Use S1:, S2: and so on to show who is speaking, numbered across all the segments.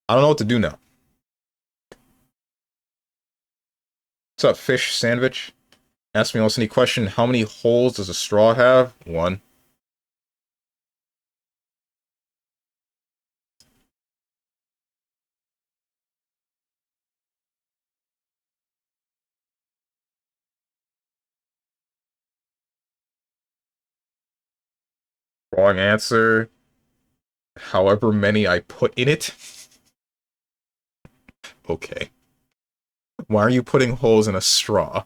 S1: I don't know what to do now. What's up, fish sandwich? Ask me else any question. How many holes does a straw have? One. Wrong answer. However many I put in it. Okay. Why are you putting holes in a straw?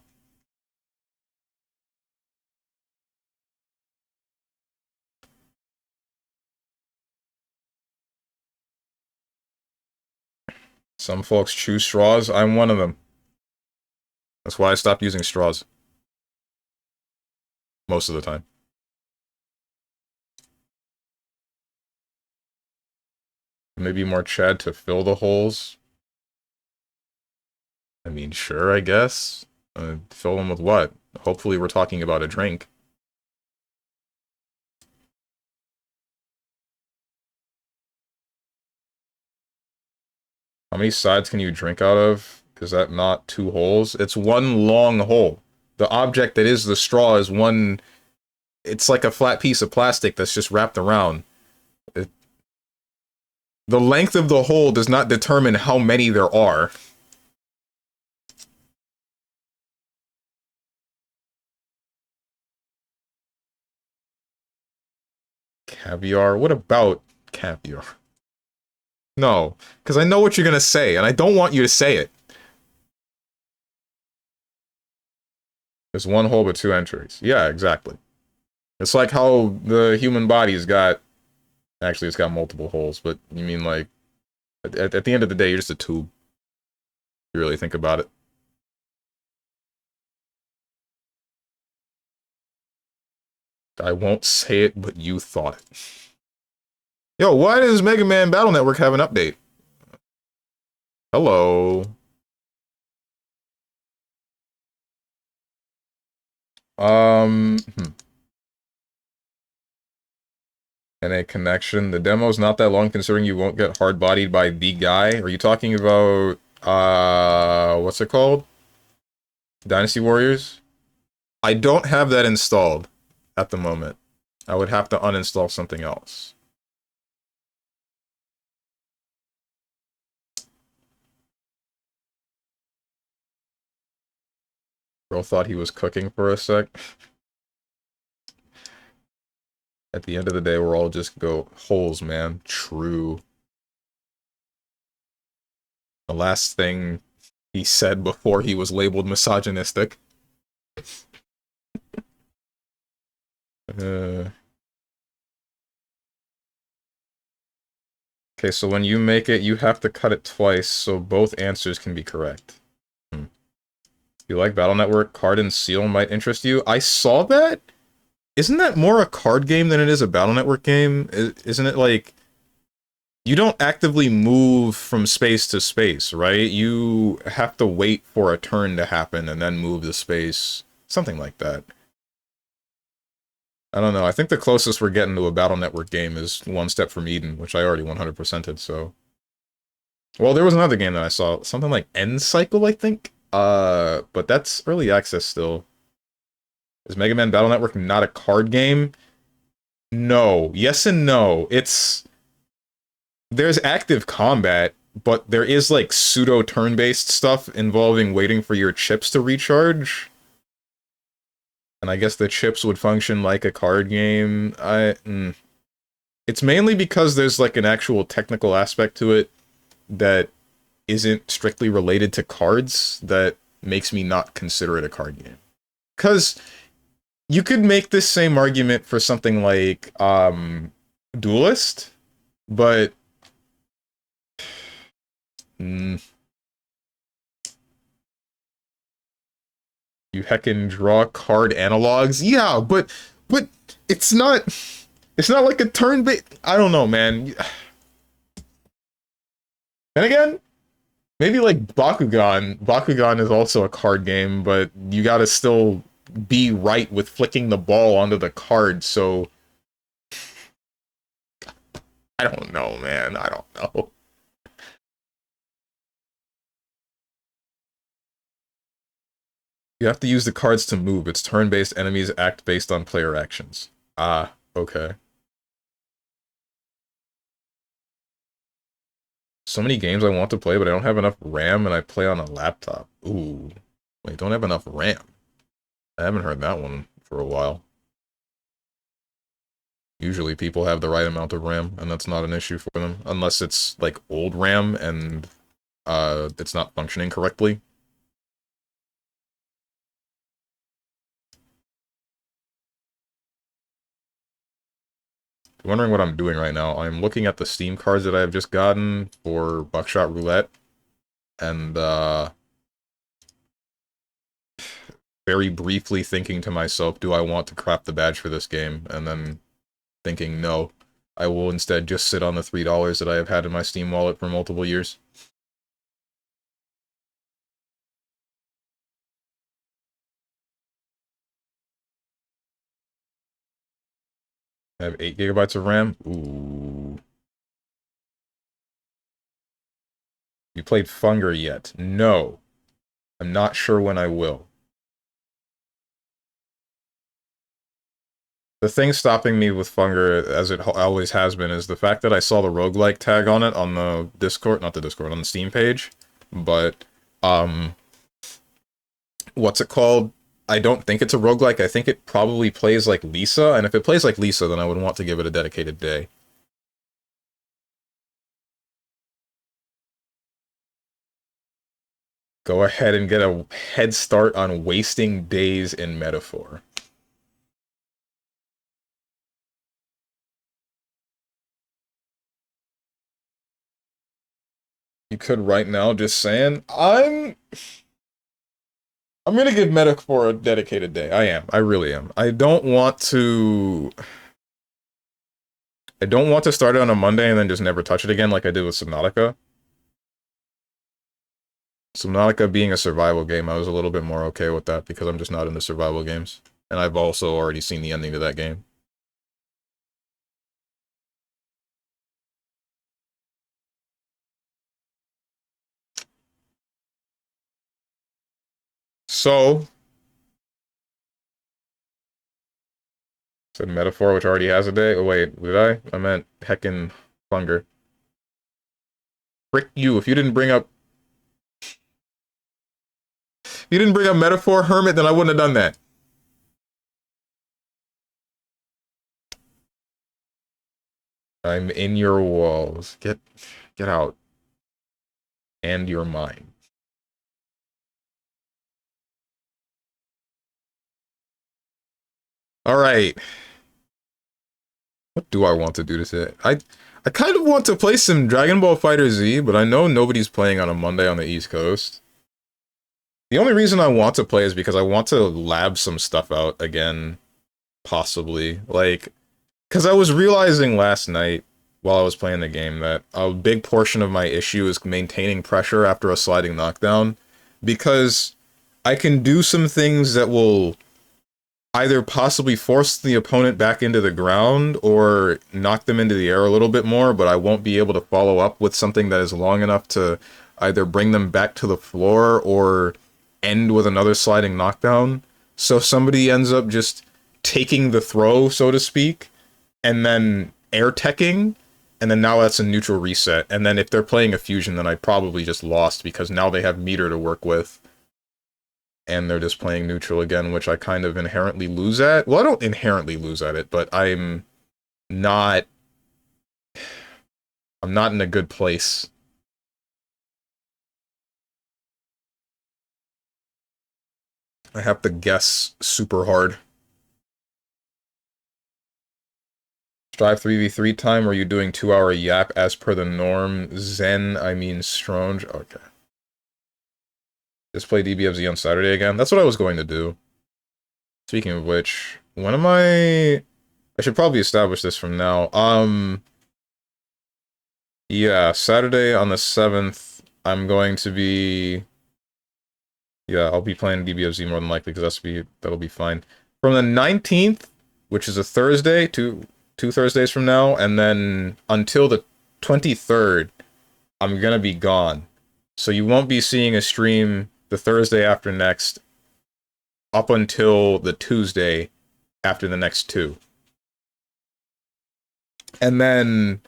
S1: Some folks choose straws. I'm one of them. That's why I stopped using straws. Most of the time. Maybe more Chad to fill the holes. I mean, sure, I guess. Fill them with what? Hopefully we're talking about a drink. How many sides can you drink out of? Is that not two holes? It's one long hole. The object that is the straw is one... It's like a flat piece of plastic that's just wrapped around. The length of the hole does not determine how many there are. Caviar? What about caviar? No, because I know what you're going to say, and I don't want you to say it. There's one hole but two entries. Yeah, exactly. It's like how the human body's got... Actually, it's got multiple holes, but you mean like... At the end of the day, you're just a tube. If you really think about it. I won't say it, but you thought it. Yo, why does Mega Man Battle Network have an update? Hello. Hmm. And a connection. The demo's not that long considering you won't get hard-bodied by the guy. Are you talking about, what's it called? Dynasty Warriors? I don't have that installed at the moment. I would have to uninstall something else. Bro thought he was cooking for a sec. At the end of the day, we're all just go holes, man. True. The last thing he said before he was labeled misogynistic. Okay, so when you make it, you have to cut it twice, so both answers can be correct. You like Battle Network? Card and Seal might interest you. I saw that? Isn't that more a card game than it is a Battle Network game? Isn't it like... You don't actively move from space to space, right? You have to wait for a turn to happen and then move the space. Something like that. I don't know. I think the closest we're getting to a Battle Network game is One Step from Eden, which I already 100%ed, so... Well, there was another game that I saw. Something like End Cycle, I think? But that's early access still. Is Mega Man Battle Network not a card game? No. Yes and no. There's active combat, but there is, like, pseudo-turn-based stuff involving waiting for your chips to recharge. And I guess the chips would function like a card game. It's mainly because there's, like, an actual technical aspect to it that isn't strictly related to cards that makes me not consider it a card game. Because you could make this same argument for something like, Duelist, but... You heckin' draw card analogs? Yeah, but it's not like a turn-based... I don't know, man. And again, maybe like Bakugan. Bakugan is also a card game, but you gotta still be right with flicking the ball onto the card, so... I don't know, man. I don't know. You have to use the cards to move. It's turn-based, enemies act based on player actions. Ah, okay. So many games I want to play, but I don't have enough RAM and I play on a laptop. Ooh. Wait, don't have enough RAM. I haven't heard that one for a while. Usually people have the right amount of RAM, and that's not an issue for them. Unless it's, like, old RAM and, it's not functioning correctly. Wondering what I'm doing right now. I'm looking at the Steam cards that I have just gotten for Buckshot Roulette, and, very briefly thinking to myself, do I want to craft the badge for this game? And then thinking, no, I will instead just sit on the $3 that I have had in my Steam wallet for multiple years. I have 8 gigabytes of RAM. Ooh. You played Funger yet? No. I'm not sure when I will. The thing stopping me with Funger, as it always has been, is the fact that I saw the roguelike tag on it on the Discord, not the Discord, on the Steam page. But, what's it called? I don't think it's a roguelike. I think it probably plays like Lisa, and if it plays like Lisa, then I would want to give it a dedicated day. Go ahead and get a head start on wasting days in Metaphor. You could right now, just saying, I'm gonna give Metaphor a dedicated day. I am. I really am. I don't want to start it on a Monday and then just never touch it again like I did with Subnautica. Subnautica being a survival game, I was a little bit more okay with that because I'm just not into survival games. And I've also already seen the ending to that game. So, said Metaphor, which already has a day. Oh, wait, did I? I meant heckin' Funger. Frick you, if you didn't bring up... If you didn't bring up Metaphor Hermit, then I wouldn't have done that. I'm in your walls. Get out. And your mind. Alright. What do I want to do today? I kind of want to play some Dragon Ball Fighter Z, but I know nobody's playing on a Monday on the East Coast. The only reason I want to play is because I want to lab some stuff out again, possibly. Like, because I was realizing last night, while I was playing the game, that a big portion of my issue is maintaining pressure after a sliding knockdown, because I can do some things that will either possibly force the opponent back into the ground or knock them into the air a little bit more, but I won't be able to follow up with something that is long enough to either bring them back to the floor or end with another sliding knockdown. So somebody ends up just taking the throw, so to speak, and then air teching, and then now that's a neutral reset. And then if they're playing a fusion, then I probably just lost because now they have meter to work with. And they're just playing neutral again, which I kind of inherently lose at. Well, I don't inherently lose at it, but I'm not in a good place. I have to guess super hard. Strive 3v3 time, or are you doing 2-hour yap as per the norm? Zen, I mean Strange. Okay. Just play DBFZ on Saturday again? That's what I was going to do. Speaking of which, when am I should probably establish this from now. Yeah, Saturday on the 7th, I'm going to be... Yeah, I'll be playing DBFZ more than likely, because that'll be fine. From the 19th, which is a Thursday, two Thursdays from now, and then until the 23rd, I'm gonna be gone. So you won't be seeing a stream the Thursday after next, up until the Tuesday after the next two. And then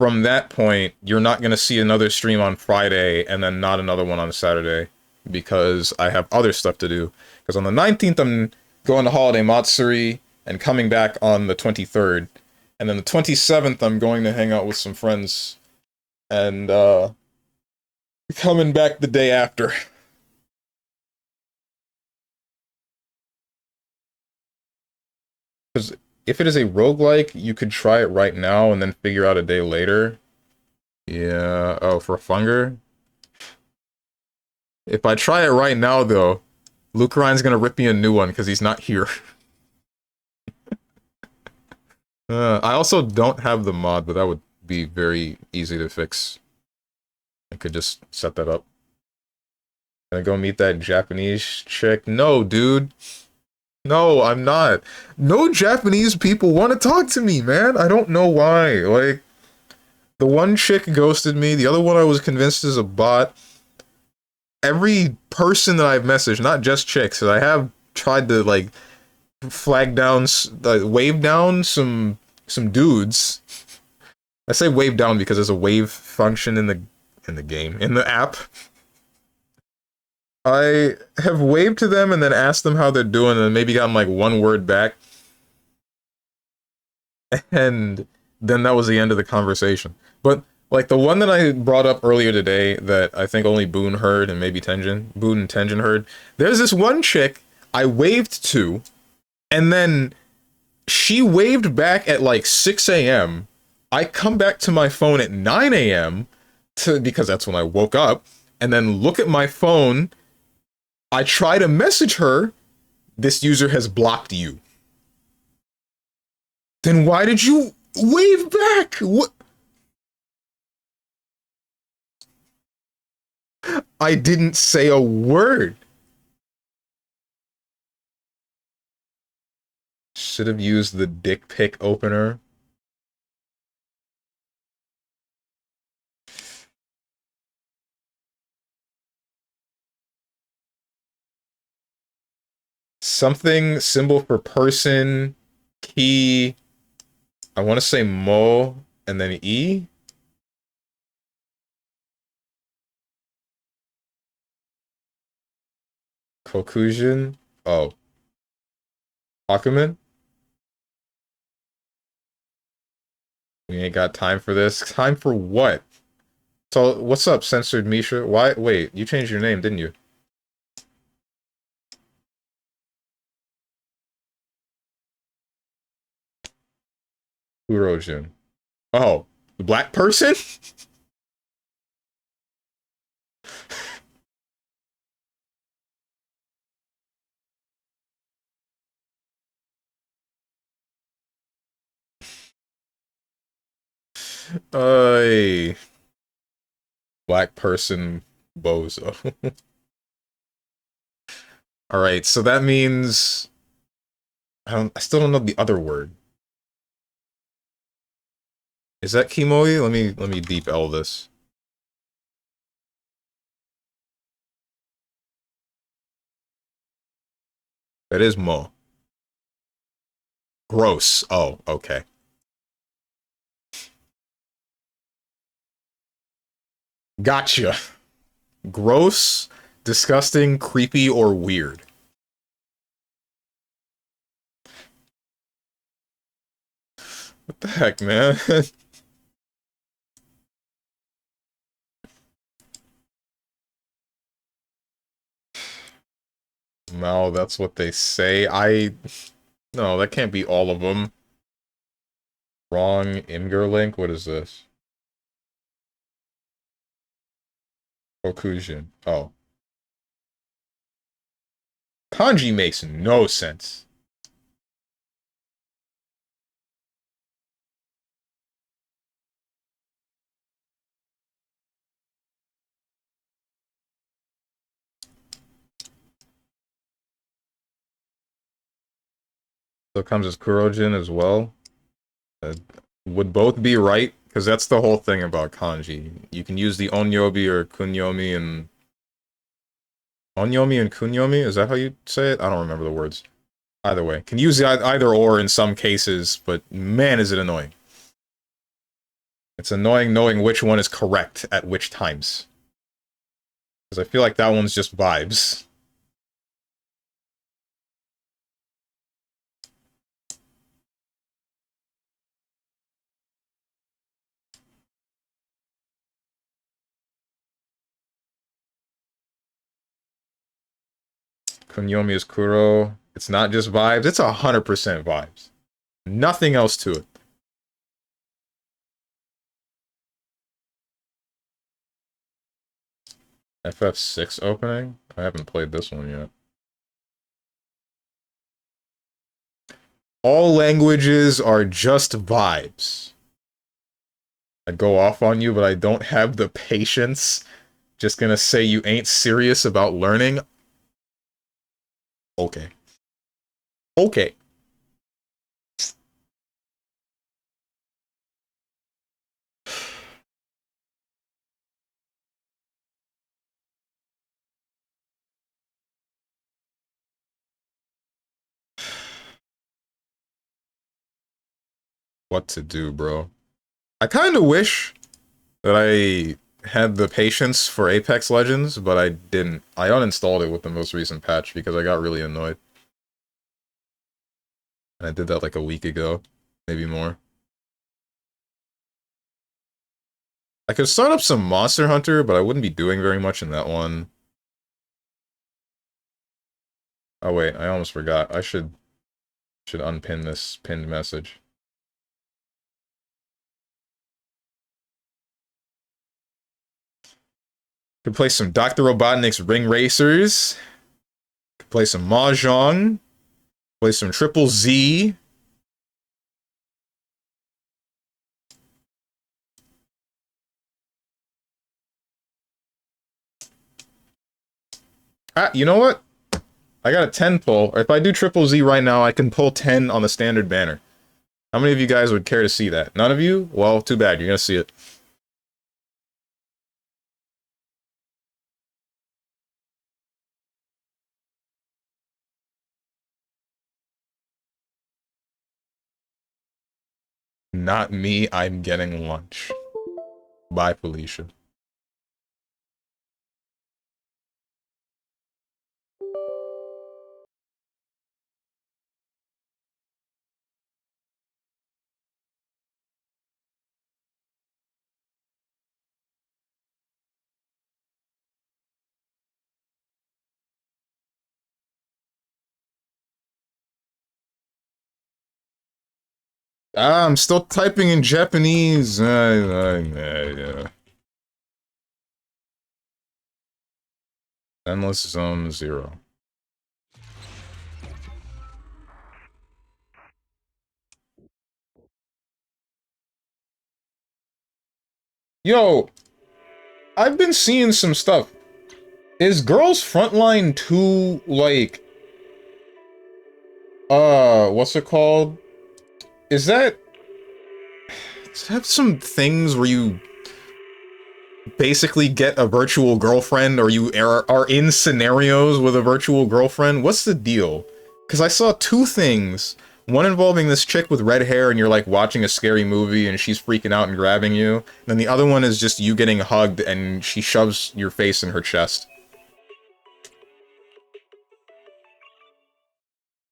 S1: from that point, you're not going to see another stream on Friday and then not another one on Saturday because I have other stuff to do. Because on the 19th, I'm going to Holiday Matsuri and coming back on the 23rd. And then the 27th, I'm going to hang out with some friends and coming back the day after. Because if it is a roguelike, you could try it right now and then figure out a day later. Yeah, oh, for Funger? If I try it right now, though, Luke Ryan's gonna rip me a new one because he's not here. I also don't have the mod, but that would be very easy to fix. I could just set that up. Gonna go meet that Japanese chick? No, dude. No, I'm not. No Japanese people want to talk to me, man. I don't know why. Like, the one chick ghosted me. The other one I was convinced is a bot. Every person that I've messaged, not just chicks, I have tried to, like, flag down, wave down some dudes. I say wave down because there's a wave function in the game, in the app. I have waved to them and then asked them how they're doing and maybe gotten like one word back. And then that was the end of the conversation. But like the one that I brought up earlier today that I think only Boone heard and maybe Boone and Tenjin heard. There's this one chick I waved to and then she waved back at like 6 a.m. I come back to my phone at 9 a.m. because that's when I woke up and then look at my phone. I try to message her. This user has blocked you. Then why did you wave back? What? I didn't say a word. Should have used the dick pic opener. Something, symbol for person, key, I want to say mo, and then E. Kokujen. Oh. Akumen? We ain't got time for this. Time for what? So, what's up, Censored Misha? Why? Wait, you changed your name, didn't you? Kurojin. Oh, the black person? Ay. Black person bozo. Alright, so that means... I still don't know the other word. Is that Kimoi? Let me deep L this. That is mo. Gross. Oh, okay. Gotcha. Gross, disgusting, creepy, or weird. What the heck, man? No, that's what they say. No, that can't be all of them. Wrong Imgur link? What is this? Okujin. Oh. Kanji makes no sense. So it comes as Kurojin as well. Would both be right? Because that's the whole thing about kanji. You can use the onyobi or kunyomi and Onyomi and kunyomi? Is that how you say it? I don't remember the words. Either way. Can use either or in some cases, but man, is it annoying. It's annoying knowing which one is correct at which times. Because I feel like that one's just vibes. Kunyomi is Kuro. It's not just vibes, it's 100% vibes. Nothing else to it. FF6 opening? I haven't played this one yet. All languages are just vibes. I'd go off on you, but I don't have the patience. Just gonna say you ain't serious about learning? Okay. Okay. What to do, bro? I kind of wish that I had the patience for Apex Legends, but I didn't. I uninstalled it with the most recent patch because I got really annoyed. And I did that like a week ago, maybe more. I could start up some Monster Hunter, but I wouldn't be doing very much in that one. Oh wait, I almost forgot. I should unpin this pinned message. Could play some Dr. Robotnik's Ring Racers. Could play some Mahjong. Play some Triple Z. Ah, you know what? I got a 10 pull. If I do Triple Z right now, I can pull 10 on the standard banner. How many of you guys would care to see that? None of you? Well, too bad. You're gonna see it. Not me. I'm getting lunch. Bye, Felicia. Ah, I'm still typing in Japanese. Yeah. Endless Zone 0. Yo, I've been seeing some stuff. Is Girls Frontline 2, like, what's it called? Is that... Does it have some things where you basically get a virtual girlfriend, or you are in scenarios with a virtual girlfriend? What's the deal? Because I saw two things. One involving this chick with red hair and you're like watching a scary movie and she's freaking out and grabbing you. And then the other one is just you getting hugged and she shoves your face in her chest.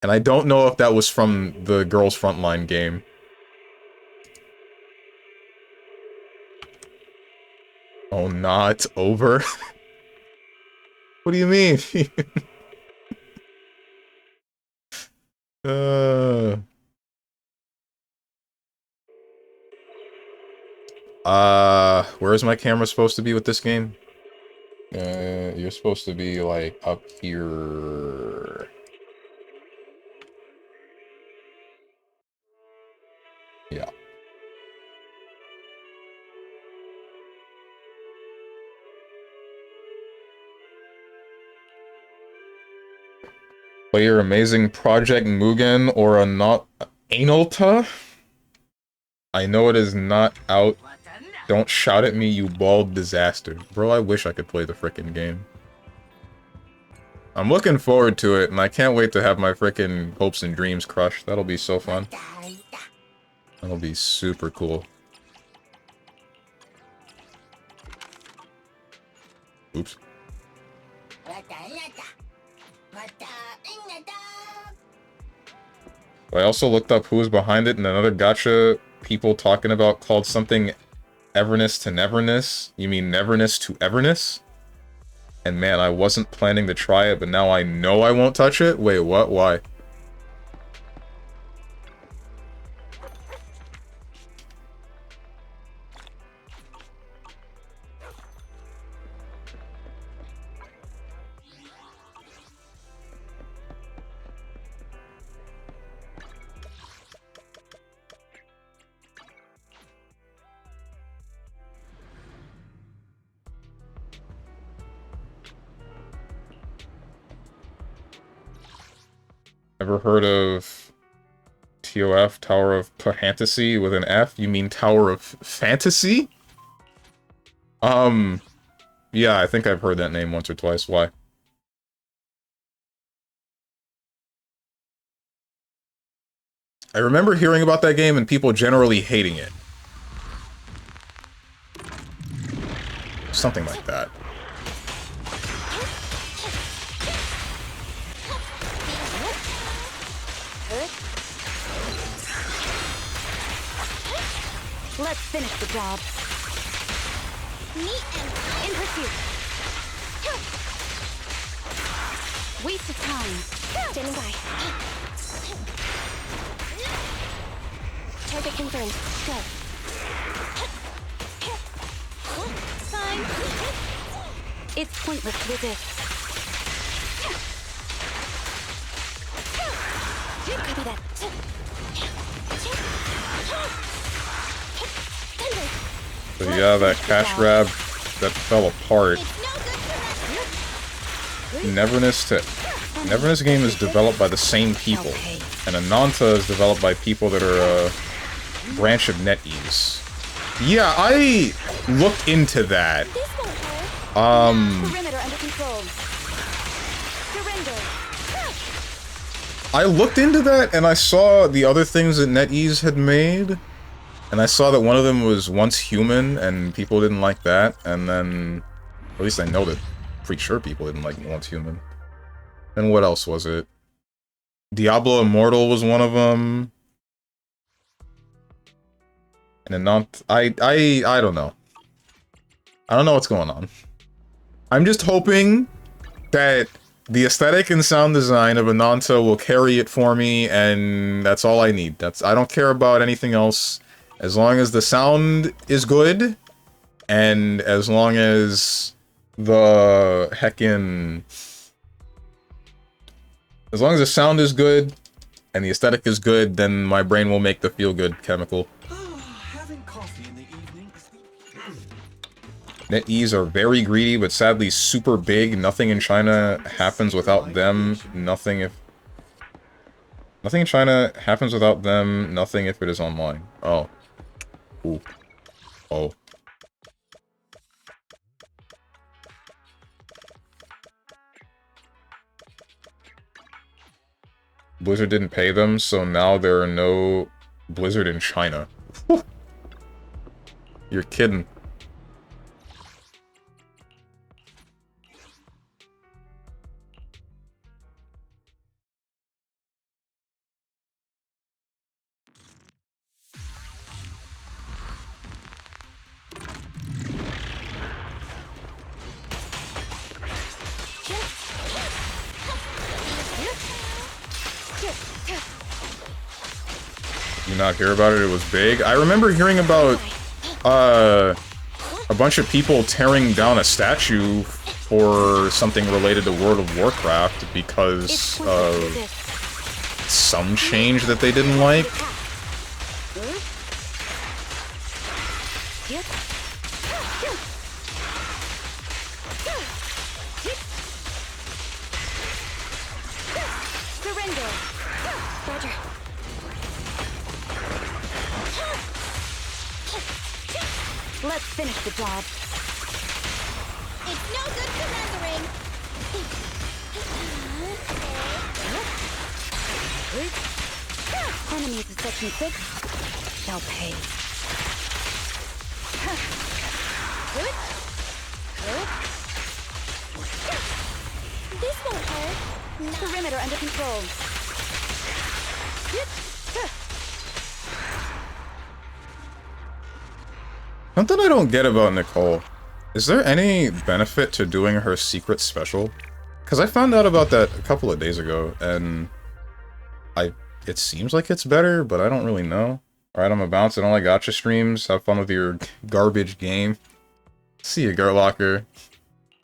S1: And I don't know if that was from the Girls Frontline game. Oh, not over? What do you mean? uh... Where is my camera supposed to be with this game? You're supposed to be, like, up here. Yeah. Play your amazing Project Mugen or a not Analta? I know it is not out. Don't shout at me, you bald disaster. Bro, I wish I could play the frickin' game. I'm looking forward to it, and I can't wait to have my frickin' hopes and dreams crushed. That'll be so fun. That'll be super cool. Oops. I also looked up who was behind it, and another gacha people talking about called something Everness to Neverness. You mean Neverness to Everness? And man, I wasn't planning to try it, but now I know I won't touch it? Wait, what? Why? Ever heard of TOF, Tower of Fantasy with an F? You mean Tower of Fantasy? Yeah, I think I've heard that name once or twice. Why? I remember hearing about that game and people generally hating it. Something like that.
S2: Let's finish the job. Meet and in pursuit. Waste of time. Standing by. Target confirmed. Go. Fine. It's pointless to resist. Copy that.
S1: So yeah, that cash grab that fell apart. Neverness game is developed by the same people, and Ananta is developed by people that are a branch of NetEase. Yeah, I looked into that. I looked into that, and I saw the other things that NetEase had made. And I saw that one of them was Once Human, and people didn't like that, and then... At least I know that... Pretty sure people didn't like Once Human. And what else was it? Diablo Immortal was one of them. And then not... I don't know. I don't know what's going on. I'm just hoping that the aesthetic and sound design of Ananta will carry it for me, and that's all I need. I don't care about anything else. As long as the sound is good, and as long as the heckin'... As long as the sound is good, and the aesthetic is good, then my brain will make the feel-good chemical.
S3: Having coffee in the evening.
S1: NetEase are very greedy, but sadly super big. Nothing in China happens without them. Nothing in China happens without them. Nothing if it is online. Oh. Ooh. Oh. Blizzard didn't pay them, so now there are no Blizzard in China. You're kidding. You not hear about it? It was big. I remember hearing about a bunch of people tearing down a statue for something related to World of Warcraft because of some change that they didn't like.
S2: Let's finish the job.
S4: It's no good surrendering.
S2: Enemies of Section 6 shall pay. This won't hurt. Perimeter under control.
S1: Something I don't get about Nicole. Is there any benefit to doing her secret special? Because I found out about that a couple of days ago, and it seems like it's better, but I don't really know. Alright, I'm a bounce and all I gotcha streams. Have fun with your garbage game. See you, Garlocker.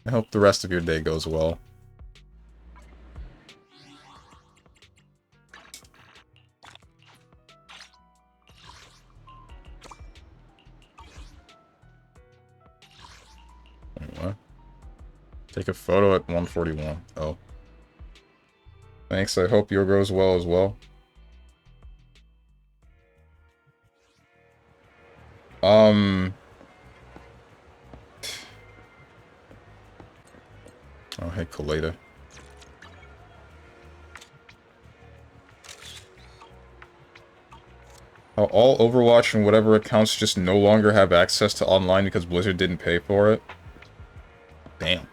S1: I hope the rest of your day goes well. Wait, what? Take a photo at 141. Oh. Thanks, I hope your goes well as well. Oh, hey, Kaleda. How all Overwatch and whatever accounts just no longer have access to online because Blizzard didn't pay for it? Damn.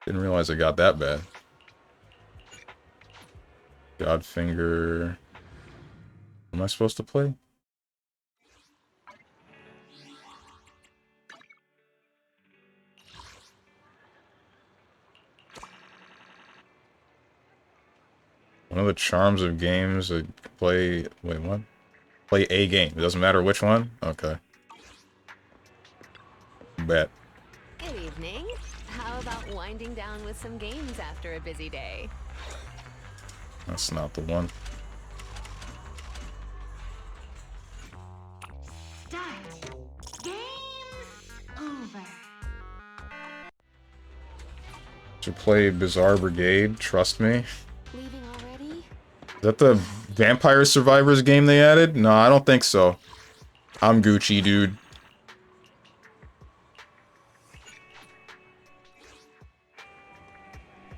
S1: Didn't realize it got that bad. Godfinger... Am I supposed to play? One of the charms of games that play... Wait, what? Play a game. It doesn't matter which one? Okay. Bet.
S4: Good evening. How about winding down with some games after a busy day?
S1: That's not the one.
S2: Start. Game over.
S1: Should play Bizarre Brigade, trust me.
S2: Leaving already?
S1: Is that the Vampire Survivors game they added? No, I don't think so. I'm Gucci, dude.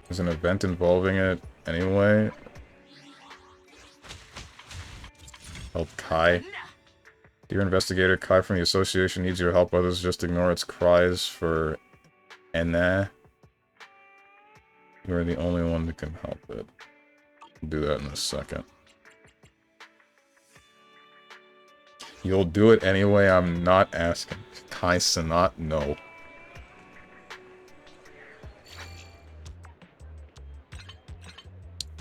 S1: There's an event involving it anyway. Help Kai. Dear investigator, Kai from the association needs your help. Others just ignore its cries for Anna. You are the only one that can help it. I'll do that in a second. You'll do it anyway, I'm not asking. Kai Sanat, no.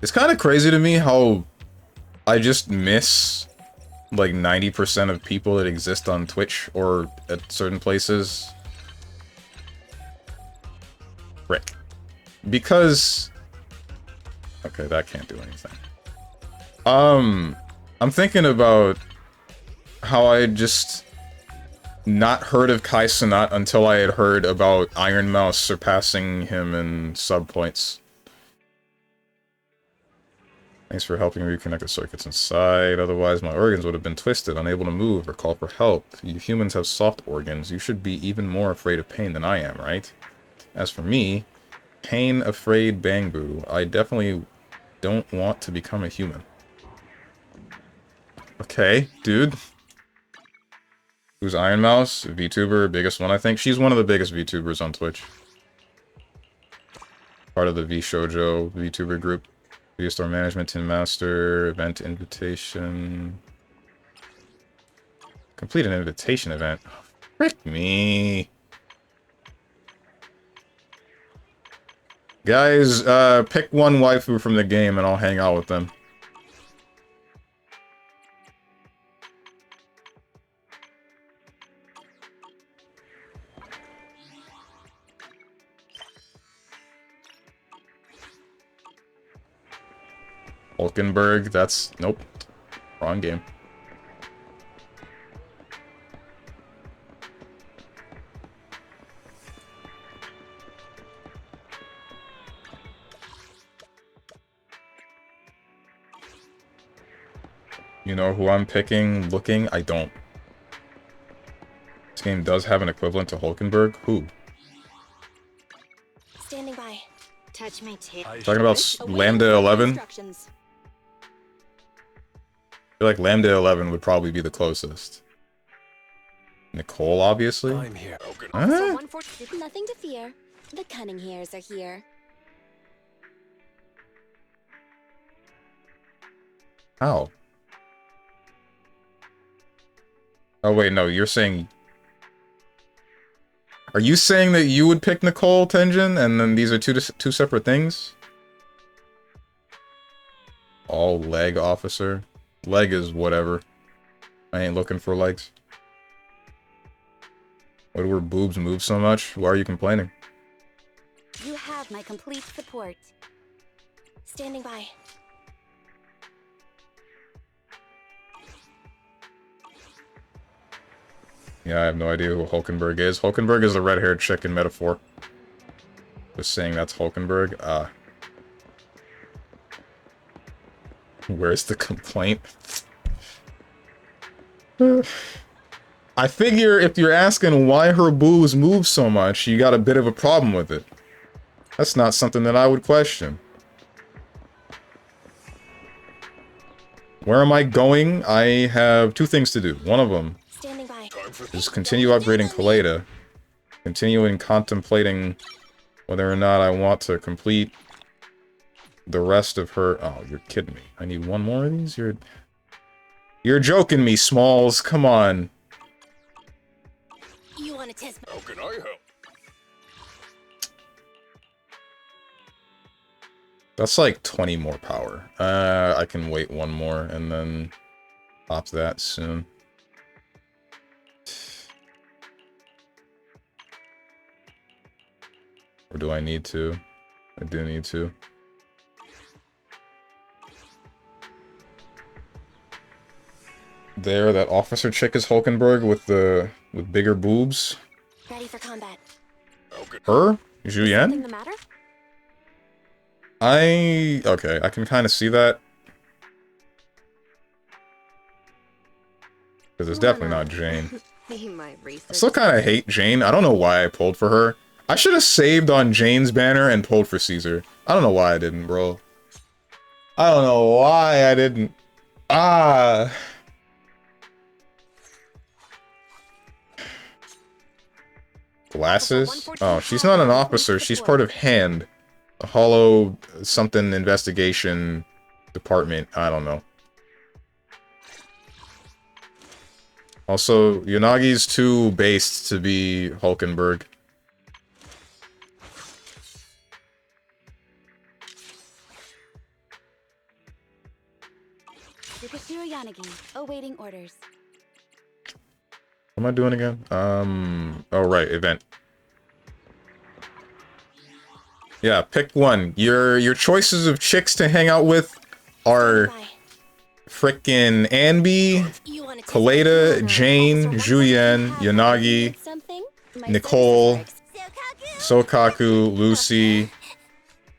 S1: It's kind of crazy to me how I just miss like 90% of people that exist on Twitch or at certain places. Frick. Because... Okay, that can't do anything. I'm thinking about how I just not heard of Kai Cenat until I had heard about Iron Mouse surpassing him in sub points. Thanks for helping reconnect the circuits inside. Otherwise, my organs would have been twisted, unable to move or call for help. You humans have soft organs. You should be even more afraid of pain than I am, right? As for me, pain-afraid Bangbu, I definitely don't want to become a human. Okay, dude. Who's Iron Mouse? VTuber, biggest one, I think. She's one of the biggest VTubers on Twitch. Part of the VShojo VTuber group. Video store management, Tin Master, event invitation. Complete an invitation event. Frick me. Guys, pick one waifu from the game and I'll hang out with them. Hulkenberg, that's... Nope. Wrong game. You know who I'm picking? Looking? I don't. This game does have an equivalent to Hulkenberg. Who?
S2: Standing by. Touch my tail.
S1: Talking about Lambda 11? I feel like Lambda 11 would probably be the closest. Nicole, obviously.
S3: I'm here.
S1: Huh?
S2: Nothing to fear. The cunning hairs are here.
S1: How? Oh wait, no, you're saying... Are you saying that you would pick Nicole, Tenjin, and then these are two separate things? All leg officer. Leg is whatever. I ain't looking for legs. Why do her boobs move so much? Why are you complaining?
S2: You have my complete support. Standing by.
S1: Yeah, I have no idea who Hulkenberg is. Hulkenberg is the red-haired chick in Metaphor. Just saying that's Hulkenberg. Where's the complaint? I figure if you're asking why her boobs move so much, you got a bit of a problem with it. That's not something that I would question. Where am I going? I have two things to do. One of them is continue upgrading Kaleda. Continuing contemplating whether or not I want to complete the rest of her... Oh, you're kidding me. I need one more of these? You're joking me, Smalls. Come on.
S2: You want to test
S3: How can I help?
S1: That's like 20 more power. I can wait one more and then pop that soon. Or do I need to? I do need to. There, that officer chick is Hulkenberg with bigger boobs.
S2: ready for combat.
S1: Her?
S2: Something
S1: Julianne?
S2: the matter?
S1: Okay, I can kind of see that. Because it's definitely not Jane.
S4: He might
S1: I
S4: research.
S1: still kind of hate Jane. I don't know why I pulled for her. I should have saved on Jane's banner and pulled for Caesar. I don't know why I didn't, bro. I don't know why I didn't. Ah. Glasses? Oh, she's not an officer. She's part of HAND. A Hollow something investigation department. I don't know. Also, Yonagi's too based to be Hulkenberg.
S2: Yukashiro Yanagi, awaiting orders.
S1: What am I doing again? Oh right, event. Yeah, pick one. Your choices of chicks to hang out with are frickin' Anby, Kaleda, Jane, Julianne, Yanagi, Nicole, Sokaku, Lucy,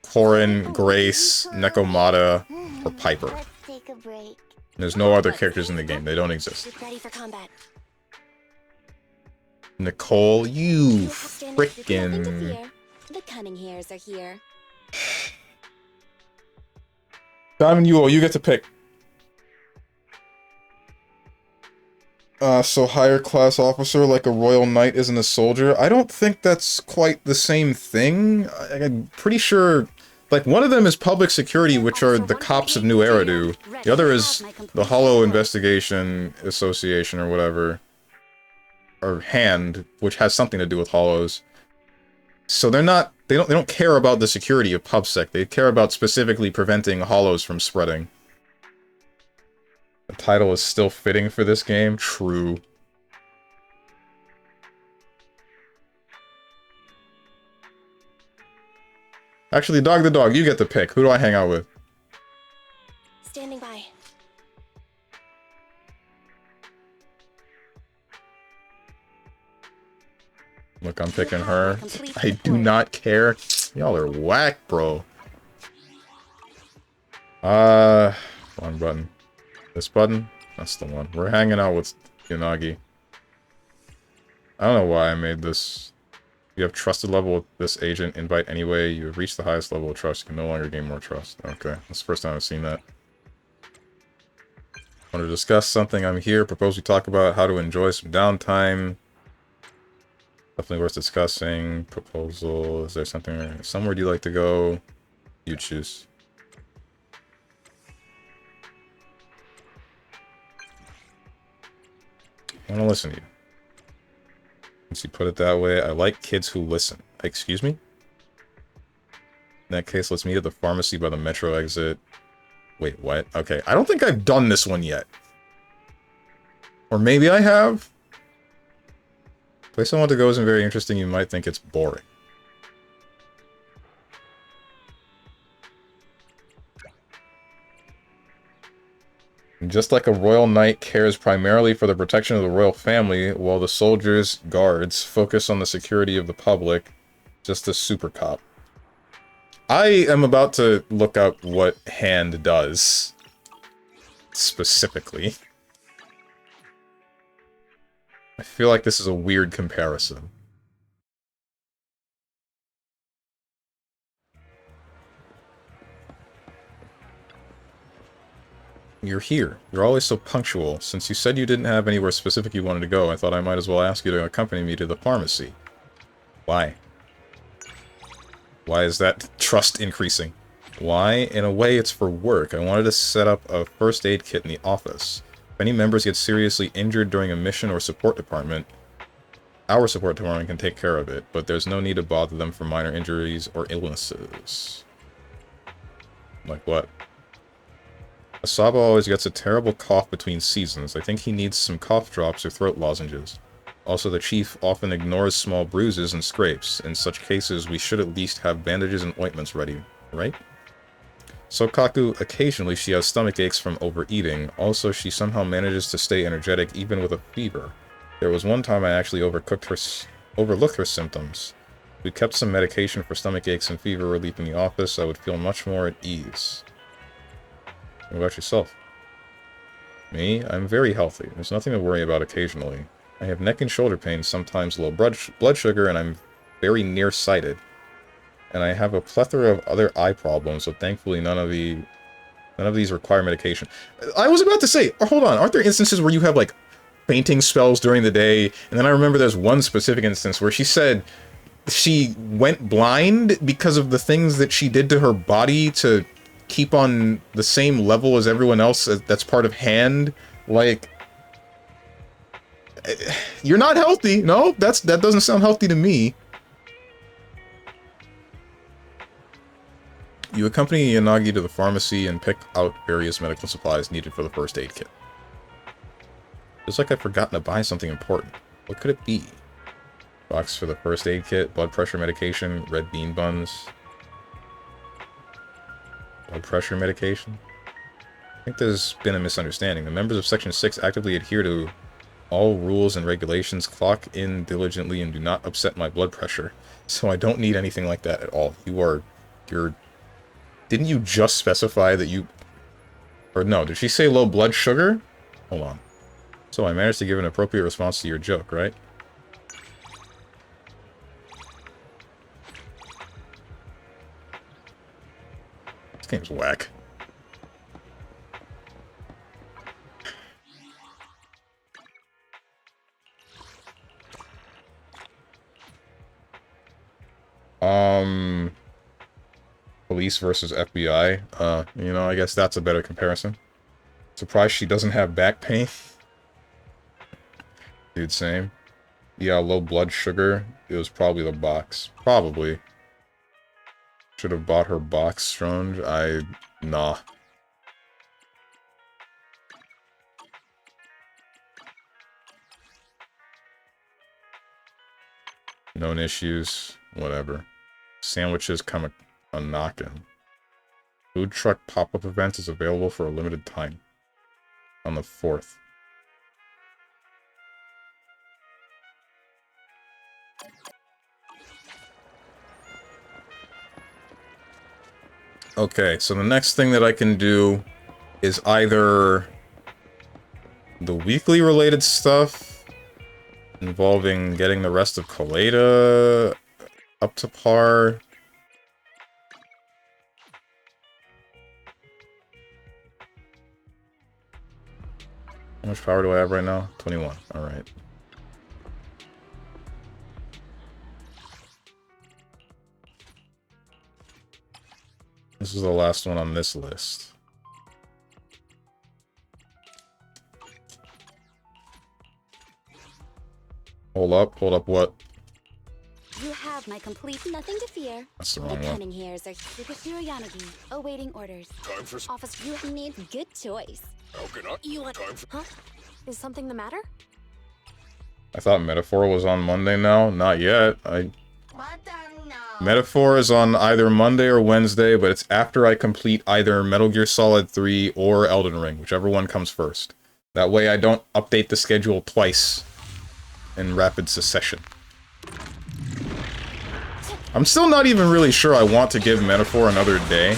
S1: Korin, Grace, Nekomata, or Piper.
S2: Let's take a break.
S1: There's no other characters in the game. They don't exist.
S2: Ready for combat.
S1: Nicole, you
S2: You have standards with nothing to
S1: frickin'...
S2: fear. The cunning hairs are here.
S1: Diamond Yule, you get to pick. So higher class officer like a royal knight isn't a soldier. I don't think that's quite the same thing. I'm pretty sure, like, one of them is public security, which are the cops of New Eridu. The other is the Hollow Investigation Association or whatever. Or HAND, which has something to do with Hollows. So they don't care about the security of PubSec. They care about specifically preventing Hollows from spreading. The title is still fitting for this game. True. Actually, Dog the Dog, you get to pick. Who do I hang out with?
S2: Standing by.
S1: Look, I'm picking her. I do not care. Y'all are whack, bro. Wrong button. This button? That's the one. We're hanging out with Yanagi. I don't know why I made this You have trusted level with this agent. Invite anyway. You have reached the highest level of trust. You can no longer gain more trust. Okay, that's the first time I've seen that. Want to discuss something? I'm here. Propose we talk about how to enjoy some downtime. Definitely worth discussing. Proposal. Is there something... Somewhere do you like to go? You choose. I want to listen to you. Once you put it that way, I like kids who listen. Excuse me? In that case, let's meet at the pharmacy by the metro exit. Wait, what? Okay, I don't think I've done this one yet. Or maybe I have? The place I want to go isn't very interesting. You might think it's boring. Just like a royal knight cares primarily for the protection of the royal family, while the soldiers, guards, focus on the security of the public, just a super cop. I am about to look up what hand does. Specifically. I feel like this is a weird comparison. You're here. You're always so punctual. Since you said you didn't have anywhere specific you wanted to go, I thought I might as well ask you to accompany me to the pharmacy. Why? Why is that trust increasing? Why? In a way, it's for work. I wanted to set up a first aid kit in the office. If any members get seriously injured during a mission or support department, our support department can take care of it, but there's no need to bother them for minor injuries or illnesses. Like what? Asaba always gets a terrible cough between seasons. I think he needs some cough drops or throat lozenges. Also, the chief often ignores small bruises and scrapes. In such cases, we should at least have bandages and ointments ready, right? Sokaku, occasionally she has stomach aches from overeating. Also, she somehow manages to stay energetic even with a fever. There was one time I actually overlooked her symptoms. If we kept some medication for stomach aches and fever relief in the office, I would feel much more at ease. What about yourself? Me? I'm very healthy. There's nothing to worry about occasionally. I have neck and shoulder pain, sometimes low blood sugar, and I'm very nearsighted. And I have a plethora of other eye problems, so thankfully none of these require medication. I was about to say, hold on, aren't there instances where you have, like, fainting spells during the day? And then I remember there's one specific instance where she said she went blind because of the things that she did to her body to keep on the same level as everyone else that's part of hand. Like, you're not healthy. No, that doesn't sound healthy to me. You accompany Yanagi to the pharmacy and pick out various medical supplies needed for the first aid kit. It's like I've forgotten to buy something important. What could it be? Box for the first aid kit, blood pressure medication, red bean buns. Blood pressure medication? I think there's been a misunderstanding. The members of Section 6 actively adhere to all rules and regulations, clock in diligently, and do not upset my blood pressure. So I don't need anything like that at all. You're... Didn't you just specify that you... Or no, did she say low blood sugar? Hold on. So I managed to give an appropriate response to your joke, right? This game's whack. Police versus FBI. You know, I guess that's a better comparison. Surprised she doesn't have back pain. Dude, same. Yeah, low blood sugar. It was probably the box. Probably. Should have bought her box, Strange. Nah. Known issues. Whatever. Sandwiches come a knockin'. Food truck pop-up event is available for a limited time. On the 4th. Okay, so the next thing that I can do is either the weekly related stuff involving getting the rest of Kaleda, up to par. How much power do I have right now? 21. Alright. This is the last one on this list. Hold up what?
S2: You have my complete nothing to fear.
S1: That's the
S2: The
S1: wrong one.
S2: cunning hairs are Super Yanagi, awaiting orders.
S3: Time for
S2: Office, you need good choice.
S3: coconut.
S2: You want
S4: Huh? Is something the matter?
S1: I thought Metaphor was on Monday now. Not yet. Metaphor is on either Monday or Wednesday, but it's after I complete either Metal Gear Solid 3 or Elden Ring, whichever one comes first. That way I don't update the schedule twice in rapid succession. I'm still not even really sure I want to give Metaphor another day,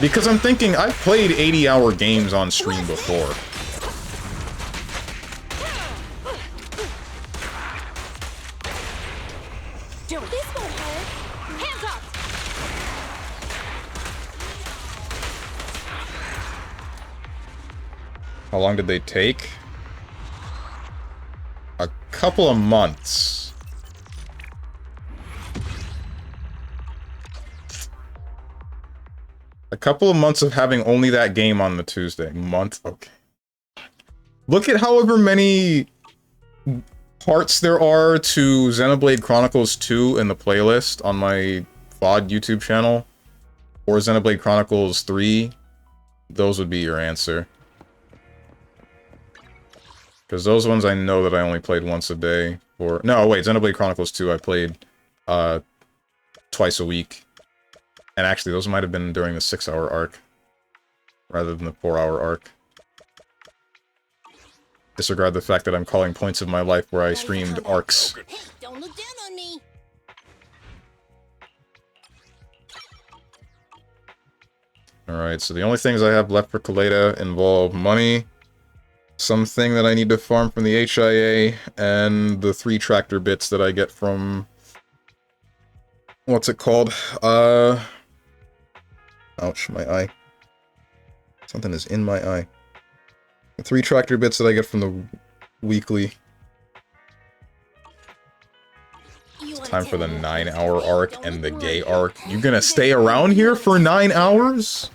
S1: because I'm thinking I've played 80-hour games on stream before.
S2: This won't hurt.
S4: Hands up!
S1: How long did they take? A couple of months. A couple of months of having only that game on the Tuesday. Month? Okay. Look at however many parts there are to Xenoblade Chronicles 2 in the playlist on my VOD YouTube channel. Or Xenoblade Chronicles 3. Those would be your answer. Because those ones I know that I only played once a day. Or no, wait, Xenoblade Chronicles 2 I played twice a week. And actually, those might have been during the 6-hour arc. Rather than the 4-hour arc. Disregard the fact that I'm calling points of my life where I streamed arcs.
S2: Hey, don't look down on me.
S1: Alright, so the only things I have left for Kaleda involve money, something that I need to farm from the HIA, and the 3 tractor bits that I get from... What's it called? Ouch, my eye. Something is in my eye. The 3 tractor bits that I get from the weekly. It's time for the 9-hour arc and the gay arc. You gonna stay around here for 9 hours?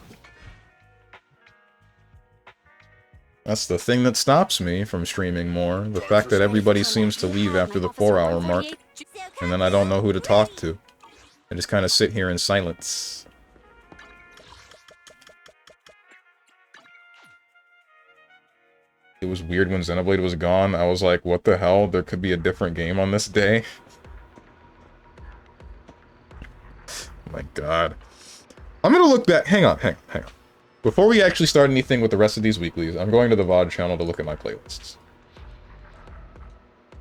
S1: That's the thing that stops me from streaming more. The fact that everybody seems to leave after the 4-hour mark. And then I don't know who to talk to. I just kind of sit here in silence. It was weird when Xenoblade was gone. I was like, what the hell? There could be a different game on this day? Oh my god. I'm gonna look back. Hang on. Before we actually start anything with the rest of these weeklies, I'm going to the VOD channel to look at my playlists.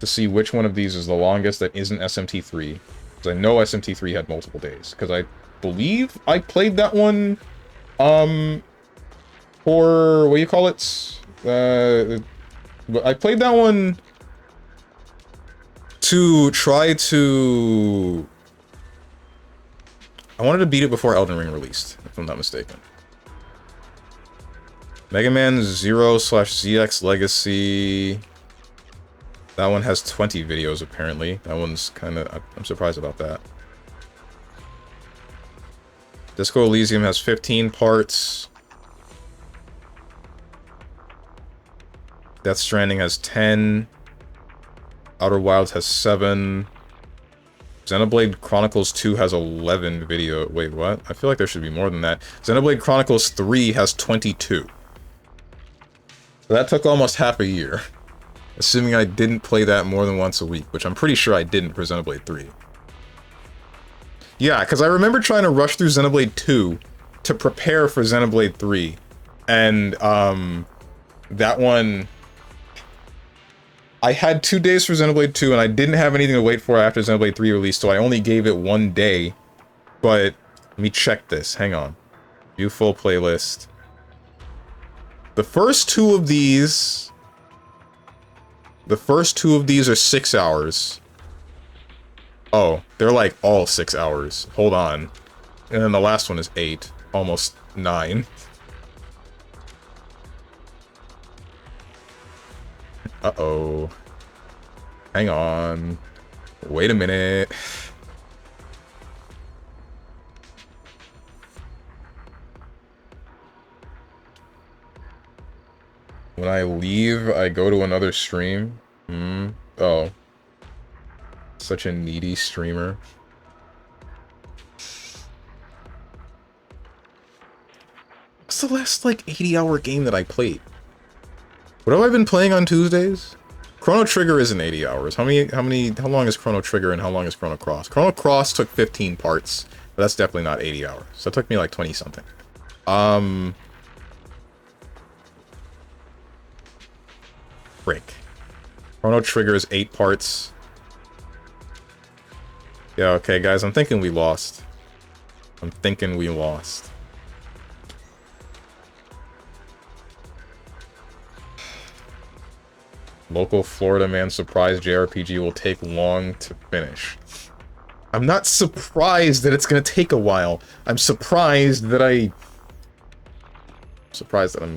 S1: To see which one of these is the longest that isn't SMT3. Because I know SMT3 had multiple days. Because I believe I played that one, for, what do you call it? I played that one to try to... I wanted to beat it before Elden Ring released, if I'm not mistaken. Mega Man 0/ZX Legacy... That one has 20 videos, apparently. That one's kind of... I'm surprised about that. Disco Elysium has 15 parts. Death Stranding has 10. Outer Wilds has 7. Xenoblade Chronicles 2 has 11 video... Wait, what? I feel like there should be more than that. Xenoblade Chronicles 3 has 22. So that took almost half a year. Assuming I didn't play that more than once a week, which I'm pretty sure I didn't for Xenoblade 3. Yeah, because I remember trying to rush through Xenoblade 2 to prepare for Xenoblade 3. And, that one... I had 2 days for Xenoblade 2, and I didn't have anything to wait for after Xenoblade 3 released, so I only gave it 1 day. But, let me check this. Hang on. View full playlist. The first two of these are 6 hours. Oh, they're like all 6 hours. Hold on. And then the last one is 8. Almost 9. Uh-oh. Hang on. Wait a minute. When I leave, I go to another stream? Oh. Such a needy streamer. What's the last, like, 80-hour game that I played? What have I been playing on Tuesdays? Chrono Trigger isn't 80 hours. How long is Chrono Trigger and how long is Chrono Cross? Chrono Cross took 15 parts, but that's definitely not 80 hours. So it took me like 20-something. Frick. Chrono Trigger is 8 parts. Yeah, okay, guys, I'm thinking we lost. I'm thinking we lost. Local Florida man surprised JRPG will take long to finish. I'm not surprised that it's gonna take a while. I'm surprised that I'm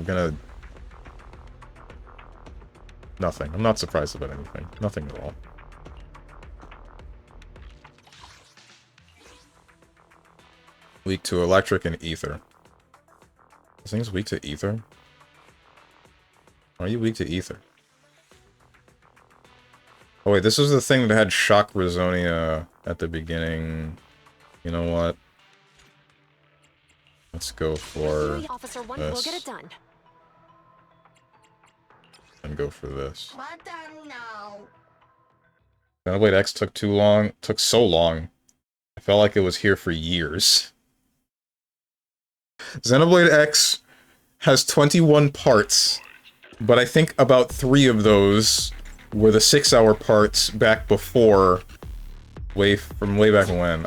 S1: gonna... Nothing. I'm not surprised about anything. Nothing at all. Weak to electric and ether. This thing's weak to ether? Are you weak to ether? Oh wait, this was the thing that had shock Rizonia at the beginning. You know what? Let's go for
S4: Officer 1
S1: this.
S4: will get it done.
S1: And go for this. Xenoblade X took too long. Took so long. I felt like it was here for years. Xenoblade X has 21 parts, but I think about 3 of those were the 6-hour parts back before, from way back when.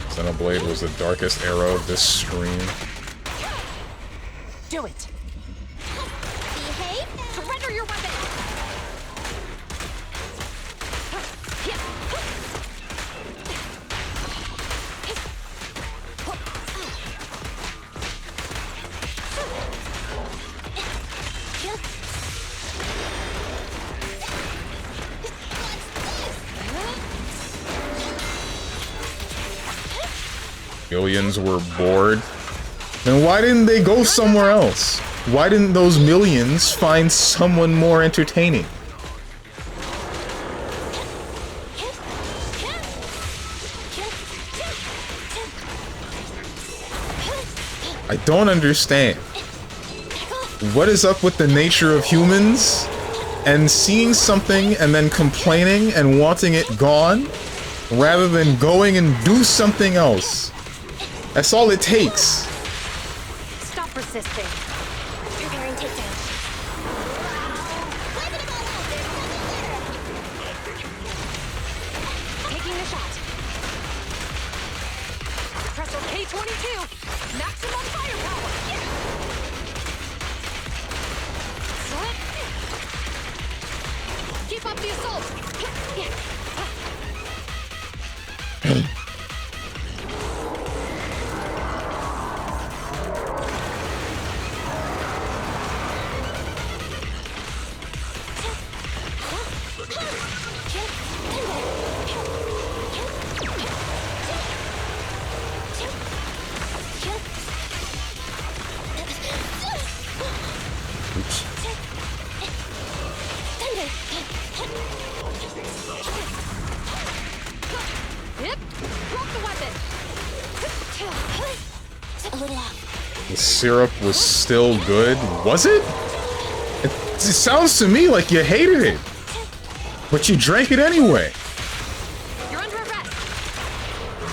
S1: Xenoblade was the darkest era of this stream.
S4: Do it. Behave. Surrender your weapon.
S1: Millions were bored. Then why didn't they go somewhere else? Why didn't those millions find someone more entertaining? I don't understand. What is up with the nature of humans and seeing something and then complaining and wanting it gone rather than going and do something else? That's all it takes.
S4: Stop resisting. Preparing takedown. Taking the shot. Pressure K-22. Maximum firepower. Keep up the assault.
S1: The syrup was still good. Was it? It sounds to me like you hated it. But you drank it anyway.
S4: You're under arrest.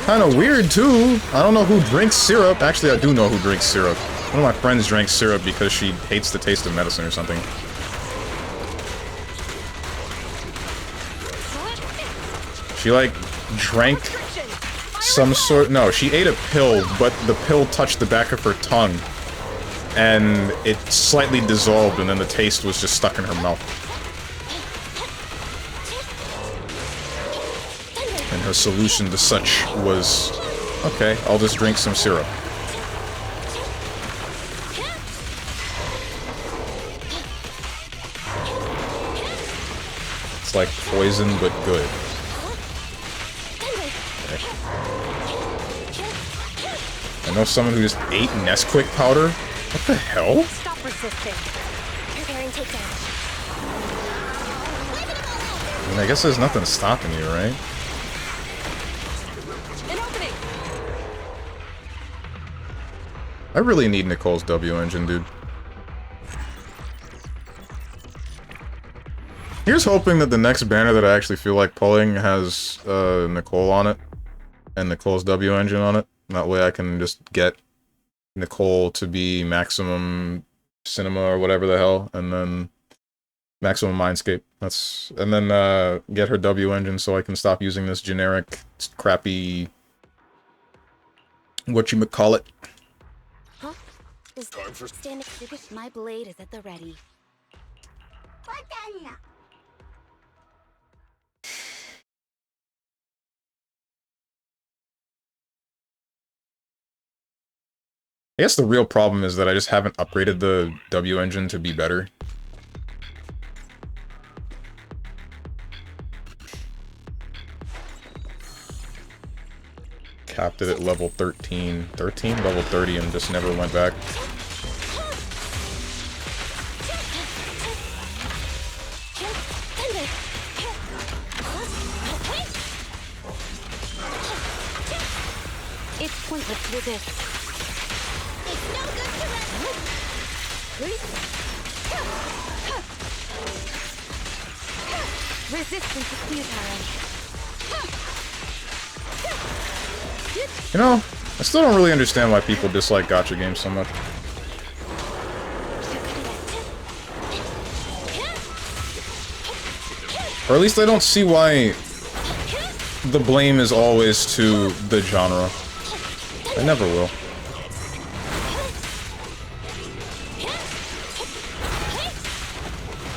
S1: Kind of weird, too. I don't know who drinks syrup. Actually, I do know who drinks syrup. One of my friends drank syrup because she hates the taste of medicine or something. She, like, drank some sort... No, she ate a pill, but the pill touched the back of her tongue. And it slightly dissolved, and then the taste was just stuck in her mouth. And her solution to such was, okay, I'll just drink some syrup. It's like poison, but good. Okay. I know someone who just ate Nesquik powder. What the hell?
S2: Stop resisting. Preparing takedown.
S1: I mean, I guess there's nothing stopping you, right?
S2: An opening.
S1: I really need Nicole's W engine, dude. Here's hoping that the next banner that I actually feel like pulling has Nicole on it. And Nicole's W engine on it. That way I can just get Nicole to be maximum cinema or whatever the hell, and then maximum mindscape. That's, and then get her W engine so I can stop using this generic crappy whatchamacallit.
S2: Huh? Is time for standing? My blade is at the ready.
S1: I guess the real problem is that I just haven't upgraded the W engine to be better. Capped it at level 13. 13? Level 30 and just never went back.
S2: It's pointless to resist. It's no good to resist. Resistance is futile.
S1: You know, I still don't really understand why people dislike gacha games so much. Or at least I don't see why the blame is always to the genre. I never will.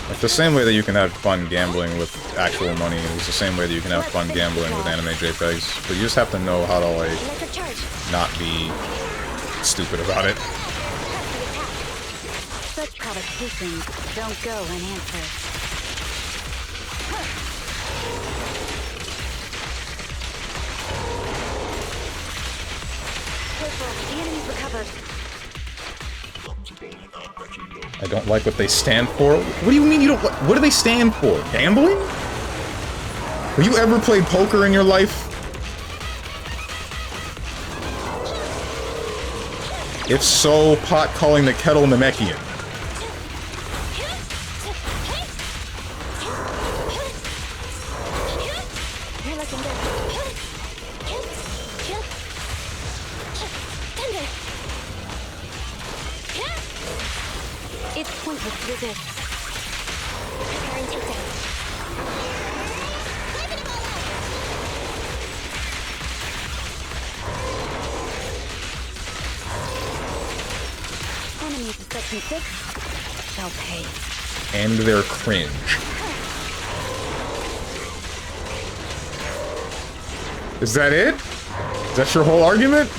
S1: Like the same way that you can have fun gambling with actual money is the same way that you can have fun gambling with anime JPEGs. But you just have to know how to, like, not be stupid about it.
S2: Such provocations don't go unanswered. The enemy's recovered.
S1: I don't like what they stand for. What do you mean you don't like? What do they stand for? Gambling? Have you ever played poker in your life? If so, pot calling the kettle Namekian.
S2: You're looking good. It's pointless to resist. Preparing takedown. Enemies of section 6 shall pay.
S1: And they're cringe. Is that it? Is that your whole argument?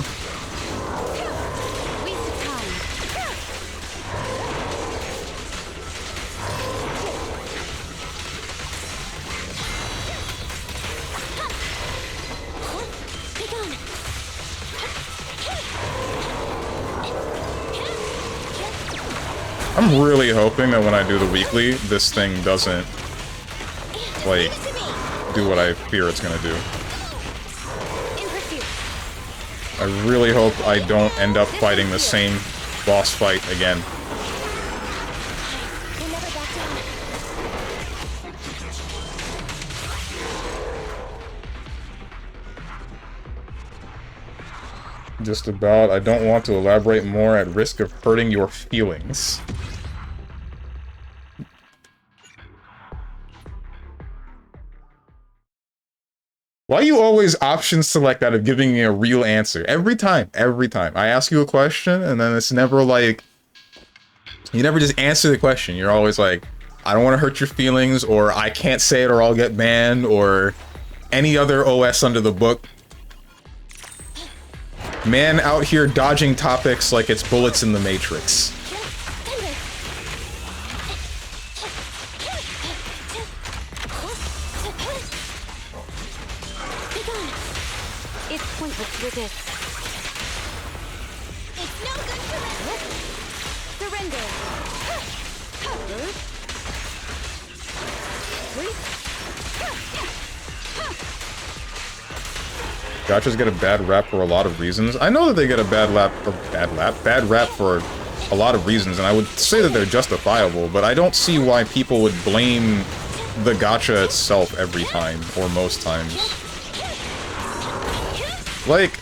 S2: Waste of time. Take on.
S1: I'm really hoping that when I do the weekly, this thing doesn't, like, do what I fear it's gonna do.
S2: In pursuit.
S1: I really hope I don't end up fighting the same boss fight again.
S2: We'll never back down.
S1: Just about. I don't want to elaborate more at risk of hurting your feelings. Why you always option select out of giving me a real answer? Every time. I ask you a question, and then it's never like... You never just answer the question. You're always like, I don't want to hurt your feelings, or I can't say it or I'll get banned, or any other OS under the book. Man out here dodging topics like it's bullets in the Matrix.
S2: It's pointless with this.
S4: It's no good for them. Surrender.
S1: Gachas get a bad rap for a lot of reasons. I know that they get a bad rap for a lot of reasons, and I would say that they're justifiable, but I don't see why people would blame the gacha itself every time, or most times. Like,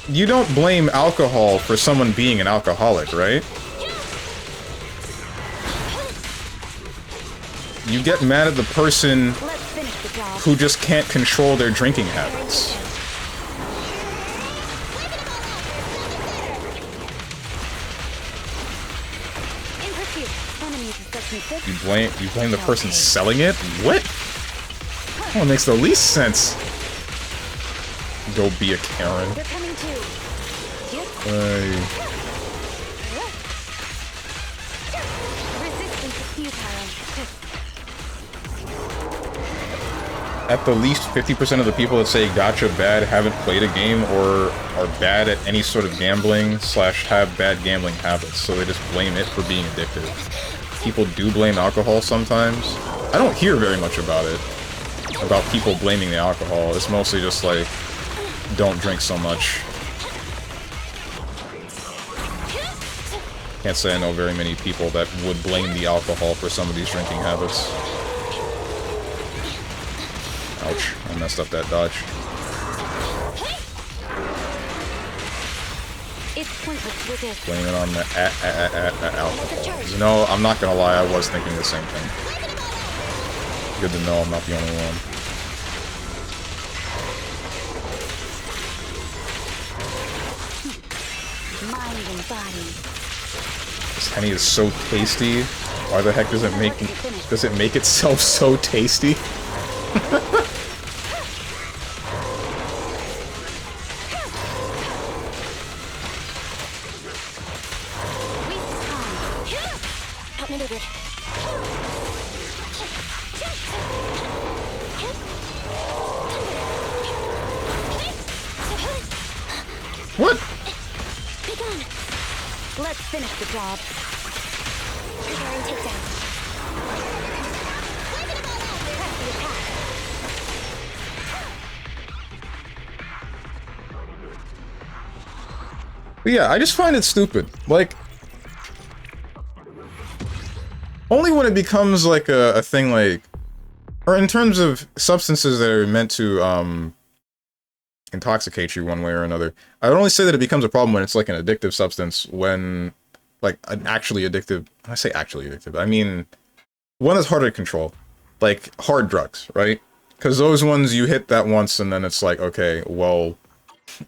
S1: you don't blame alcohol for someone being an alcoholic, right? You get mad at the person who just can't control their drinking habits. You blame the person selling it? What? Oh, it makes the least sense. Go be a Karen. At the least, 50% of the people that say gacha bad haven't played a game or are bad at any sort of gambling / have bad gambling habits, so they just blame it for being addictive. People do blame alcohol sometimes. I don't hear very much about it. About people blaming the alcohol. It's mostly just like, don't drink so much. Can't say I know very many people that would blame the alcohol for some of these drinking habits. Ouch, I messed up that dodge. Blame it on the alcohol. You know, I'm not gonna lie, I was thinking the same thing. Good to know I'm not the only one.
S2: Mind and body.
S1: This honey is so tasty. Why the heck does it make itself so tasty? What?
S2: Let's finish the job. Preparing takedown.
S1: But yeah, I just find it stupid. Like, only when it becomes like a thing like, or in terms of substances that are meant to intoxicate you one way or another. I would only say that it becomes a problem when it's like an addictive substance, when like an actually addictive, I say actually addictive, I mean one that's harder to control, like hard drugs, right? Because those ones you hit that once and then it's like, okay, well,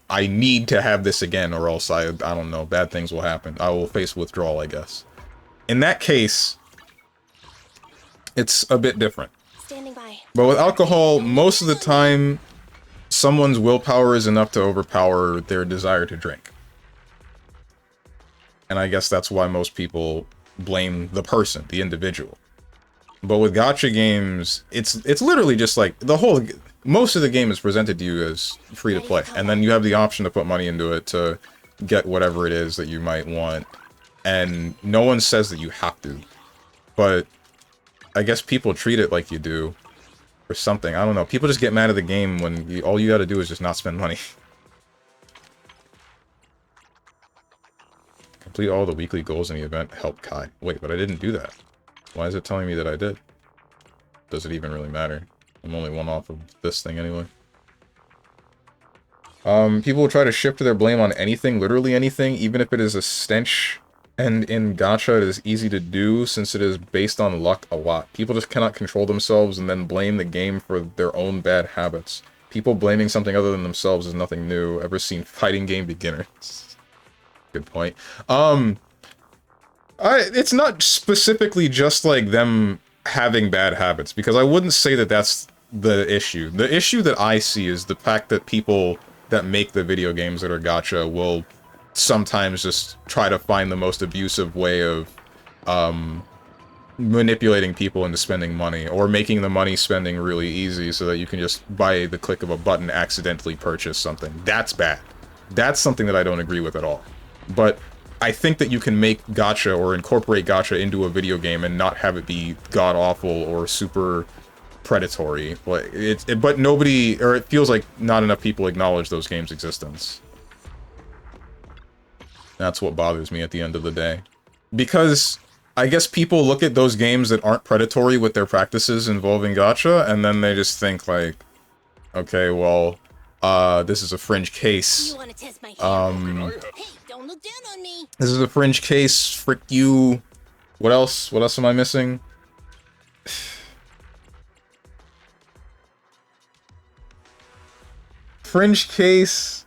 S1: I need to have this again or else I don't know, bad things will happen. I will face withdrawal, I guess. In that case, it's a bit different.
S2: Standing by.
S1: But with alcohol, most of the time, someone's willpower is enough to overpower their desire to drink. And I guess that's why most people blame the person, the individual. But with gacha games, it's literally just like, most of the game is presented to you as free to play. And then you have the option to put money into it to get whatever it is that you might want. And no one says that you have to. But I guess people treat it like you do. Or something. I don't know. People just get mad at the game when all you gotta do is just not spend money. Complete all the weekly goals in the event. Help Kai. Wait, but I didn't do that. Why is it telling me that I did? Does it even really matter? I'm only one off of this thing anyway. People will try to shift their blame on anything, literally anything, even if it is a stench. And in gacha, it is easy to do since it is based on luck a lot. People just cannot control themselves and then blame the game for their own bad habits. People blaming something other than themselves is nothing new. Ever seen fighting game beginners? Good point. It's not specifically just like them having bad habits, because I wouldn't say that that's the issue. The issue that I see is the fact that people that make the video games that are gacha will sometimes just try to find the most abusive way of manipulating people into spending money, or making the money spending really easy so that you can just, by the click of a button, accidentally purchase something. That's bad. That's something that I don't agree with at all. But I think that you can make gacha or incorporate gacha into a video game and not have it be god-awful or super predatory. But nobody, or it feels like not enough people acknowledge those games' existence. That's what bothers me at the end of the day. Because I guess people look at those games that aren't predatory with their practices involving gacha, and then they just think like, okay, well, this is a fringe case.
S2: You wanna test my hammer? Hey, don't look down on me.
S1: This is a fringe case, frick you. What else? What else am I missing? Fringe case,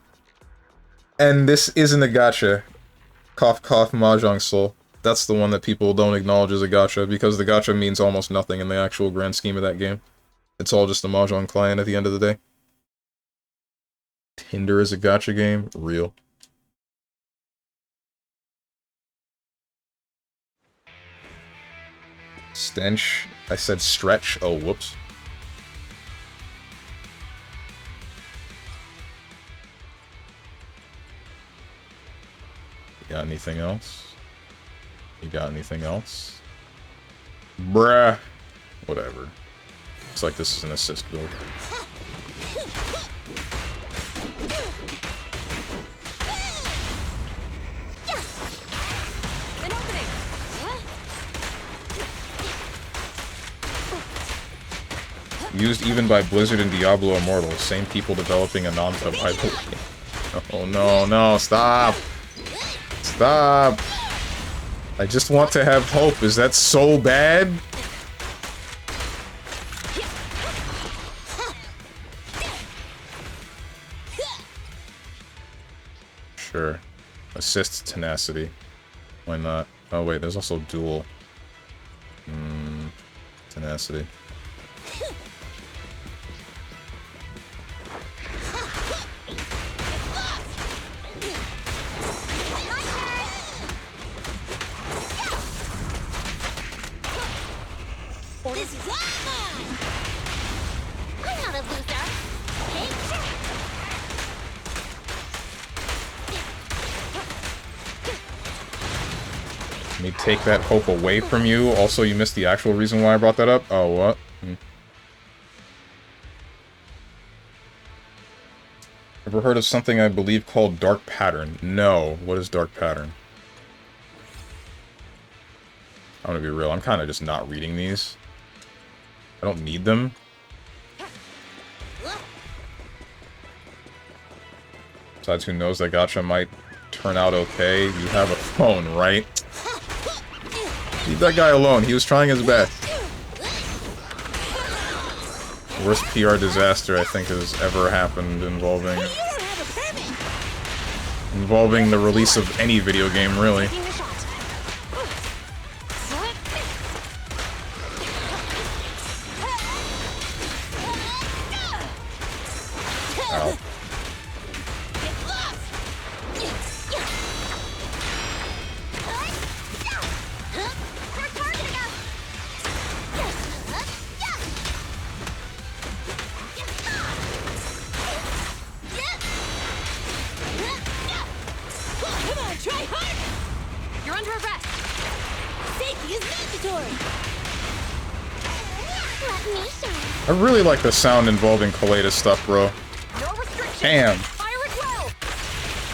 S1: and this isn't a gacha. Cough cough Mahjong Soul. That's the one that people don't acknowledge as a gacha, because the gacha means almost nothing in the actual grand scheme of that game. It's all just a Mahjong client at the end of the day. Tinder is a gacha game? Real. Stench? I said stretch. Oh, whoops. You got anything else? You got anything else? Bruh. Whatever. Looks like this is an assist build.
S4: An opening.
S1: Used even by Blizzard and Diablo Immortal. Same people developing a non-tub idle game. Oh no, no, stop! Stop! I just want to have hope. Is that so bad? Sure. Assist tenacity. Why not? Oh wait, there's also dual. Tenacity.
S2: This is mine. I'm not a loser. Hey.
S1: Let me take that hope away from you. Also, you missed the actual reason why I brought that up. Oh, what? Ever heard of something I believe called Dark Pattern? No. What is Dark Pattern? I'm gonna be real. I'm kind of just not reading these. I don't need them. Besides, who knows, that gacha might turn out okay. You have a phone, right? Leave that guy alone. He was trying his best. Worst PR disaster I think has ever happened involving the release of any video game, really. Ow.
S2: Try harder!
S4: You're under arrest.
S2: Safety is mandatory! Let me show you.
S1: I really like the sound involving Collatus stuff, bro.
S4: No restrictions.
S1: Damn.
S4: Fire at will.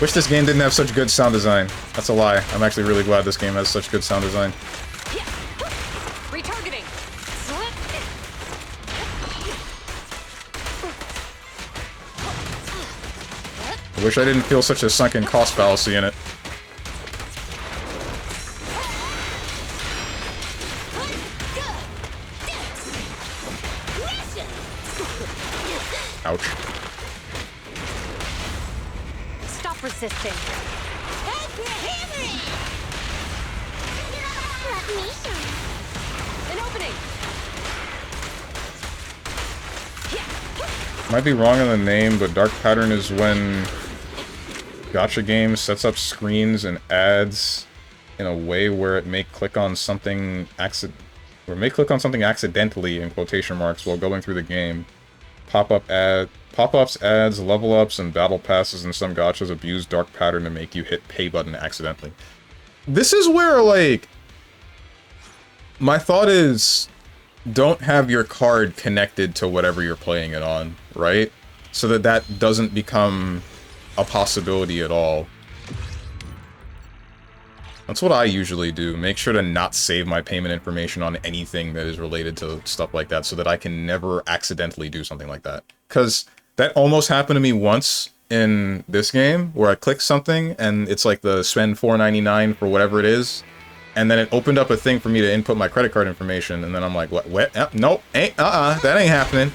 S1: Wish this game didn't have such good sound design. That's a lie. I'm actually really glad this game has such good sound design.
S4: Retargeting.
S1: I wish I didn't feel such a sunken cost fallacy in it. Ouch.
S4: Stop resisting.
S2: Let me show you.
S4: An opening.
S1: Might be wrong in the name, but dark pattern is when gacha game sets up screens and ads in a way where it may click on something accidentally in quotation marks while going through the game. Pop-ups, ads, level ups, and battle passes in some gachas abuse dark pattern to make you hit pay button accidentally. This is where, like, my thought is, don't have your card connected to whatever you're playing it on, right? So that that doesn't become a possibility at all. That's what I usually do. Make sure to not save my payment information on anything that is related to stuff like that so that I can never accidentally do something like that. Because that almost happened to me once in this game, where I clicked something and it's like the spend $4.99 for whatever it is, and then it opened up a thing for me to input my credit card information, and then I'm like, what? Nope, ain't, that ain't happening.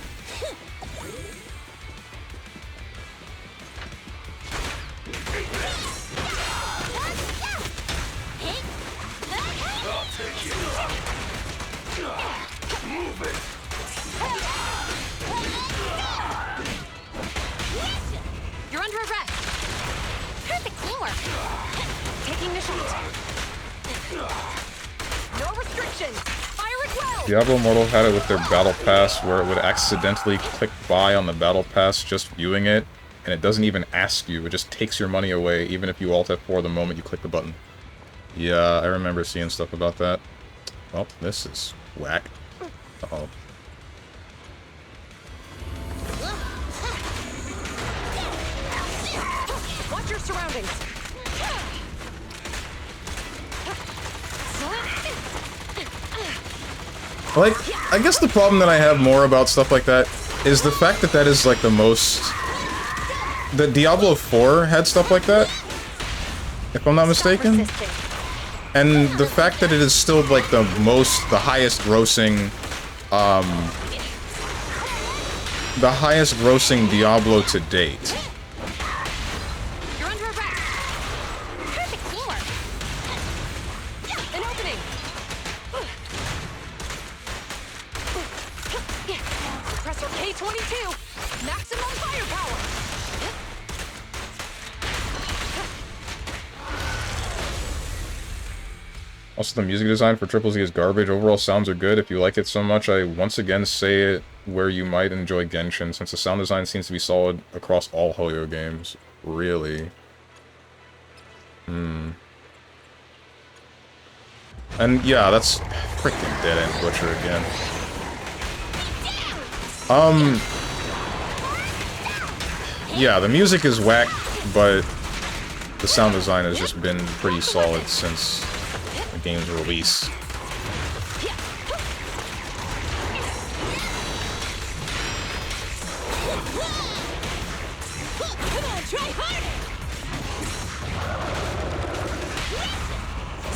S4: You're under arrest.
S2: Perfect teamwork.
S4: Taking the shot. No restrictions. Fire at will.
S1: Diablo Immortal had it with their battle pass, where it would accidentally click buy on the battle pass just viewing it, and it doesn't even ask you, it just takes your money away, even if you Alt F4 the moment you click the button. Yeah, I remember seeing stuff about that. Well, this is whack. Uh-oh.
S4: Watch your surroundings.
S1: Like, I guess the problem that I have more about stuff like that is the fact that that is, like, the most... That Diablo 4 had stuff like that, if I'm not mistaken.
S4: Resisting.
S1: And the fact that it is still, like, the highest grossing Diablo to date.
S4: You're under arrest.
S2: Perfect teamwork.
S4: An opening. Suppressor K22. Maximum firepower.
S1: Also, the music design for Triple Z is garbage. Overall sounds are good. If you like it so much, I once again say it where you might enjoy Genshin, since the sound design seems to be solid across all Hoyo games. Really? And yeah, that's freaking dead end butcher again. Yeah, the music is whack, but the sound design has just been pretty solid since the game's release.
S2: Come on, try harder.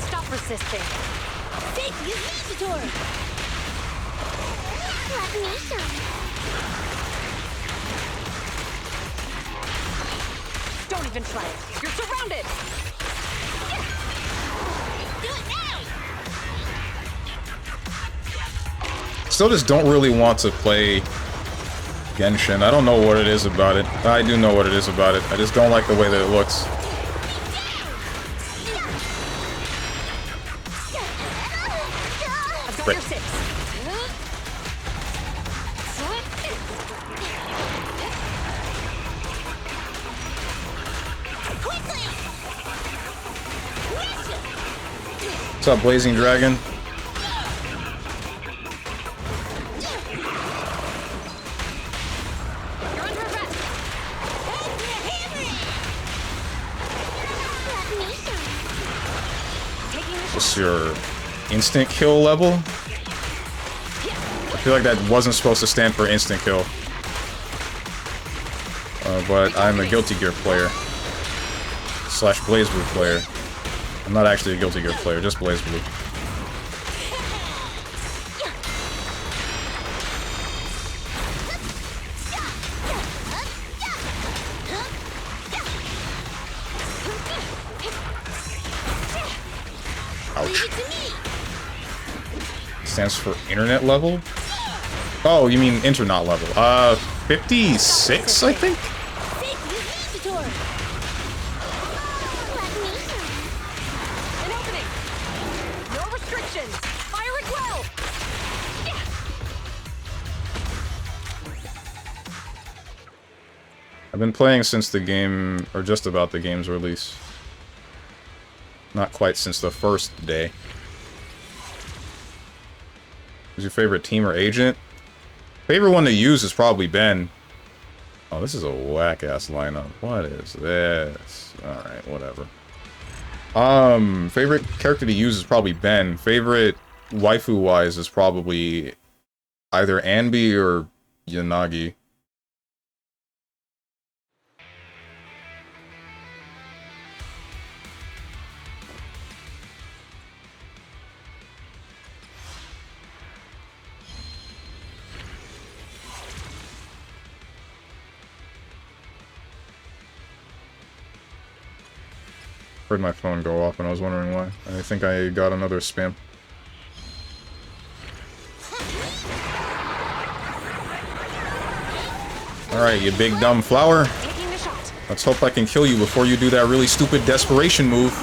S4: Stop resisting.
S2: Safety is mandatory. Let me show you.
S4: Don't even try it. You're surrounded.
S2: Do it now.
S1: Still just don't really want to play Genshin. I don't know what it is about it. I do know what it is about it. I just don't like the way that it looks.
S4: I've got
S1: Frick.
S4: your six.
S2: Quickly.
S1: What's up, Blazing Dragon?
S4: You're under arrest.
S2: Let me show you.
S4: Taking the shot.
S1: What's your instant kill level? I feel like that wasn't supposed to stand for instant kill. But I'm a Guilty Gear player. / BlazBlue player. I'm not actually a Guilty Gear player, just BlazBlue. Ouch.
S2: Leave it to me.
S1: Stands for internet level? Oh, you mean internet level. 56, I think?
S2: Safety mandatory. Let me.
S4: An opening. No restrictions. Fire it well.
S1: I've been playing since the game, or just about the game's release. Not quite since the first day. Who's your favorite team or agent? Favorite one to use is probably Ben. Oh, this is a whack-ass lineup. What is this? Alright, whatever. Favorite character to use is probably Ben. Favorite waifu-wise is probably either Anbi or Yanagi. Heard my phone go off and I was wondering why. I think I got another spam. Alright, you big dumb flower.
S4: Taking the shot.
S1: Let's hope I can kill you before you do that really stupid desperation move.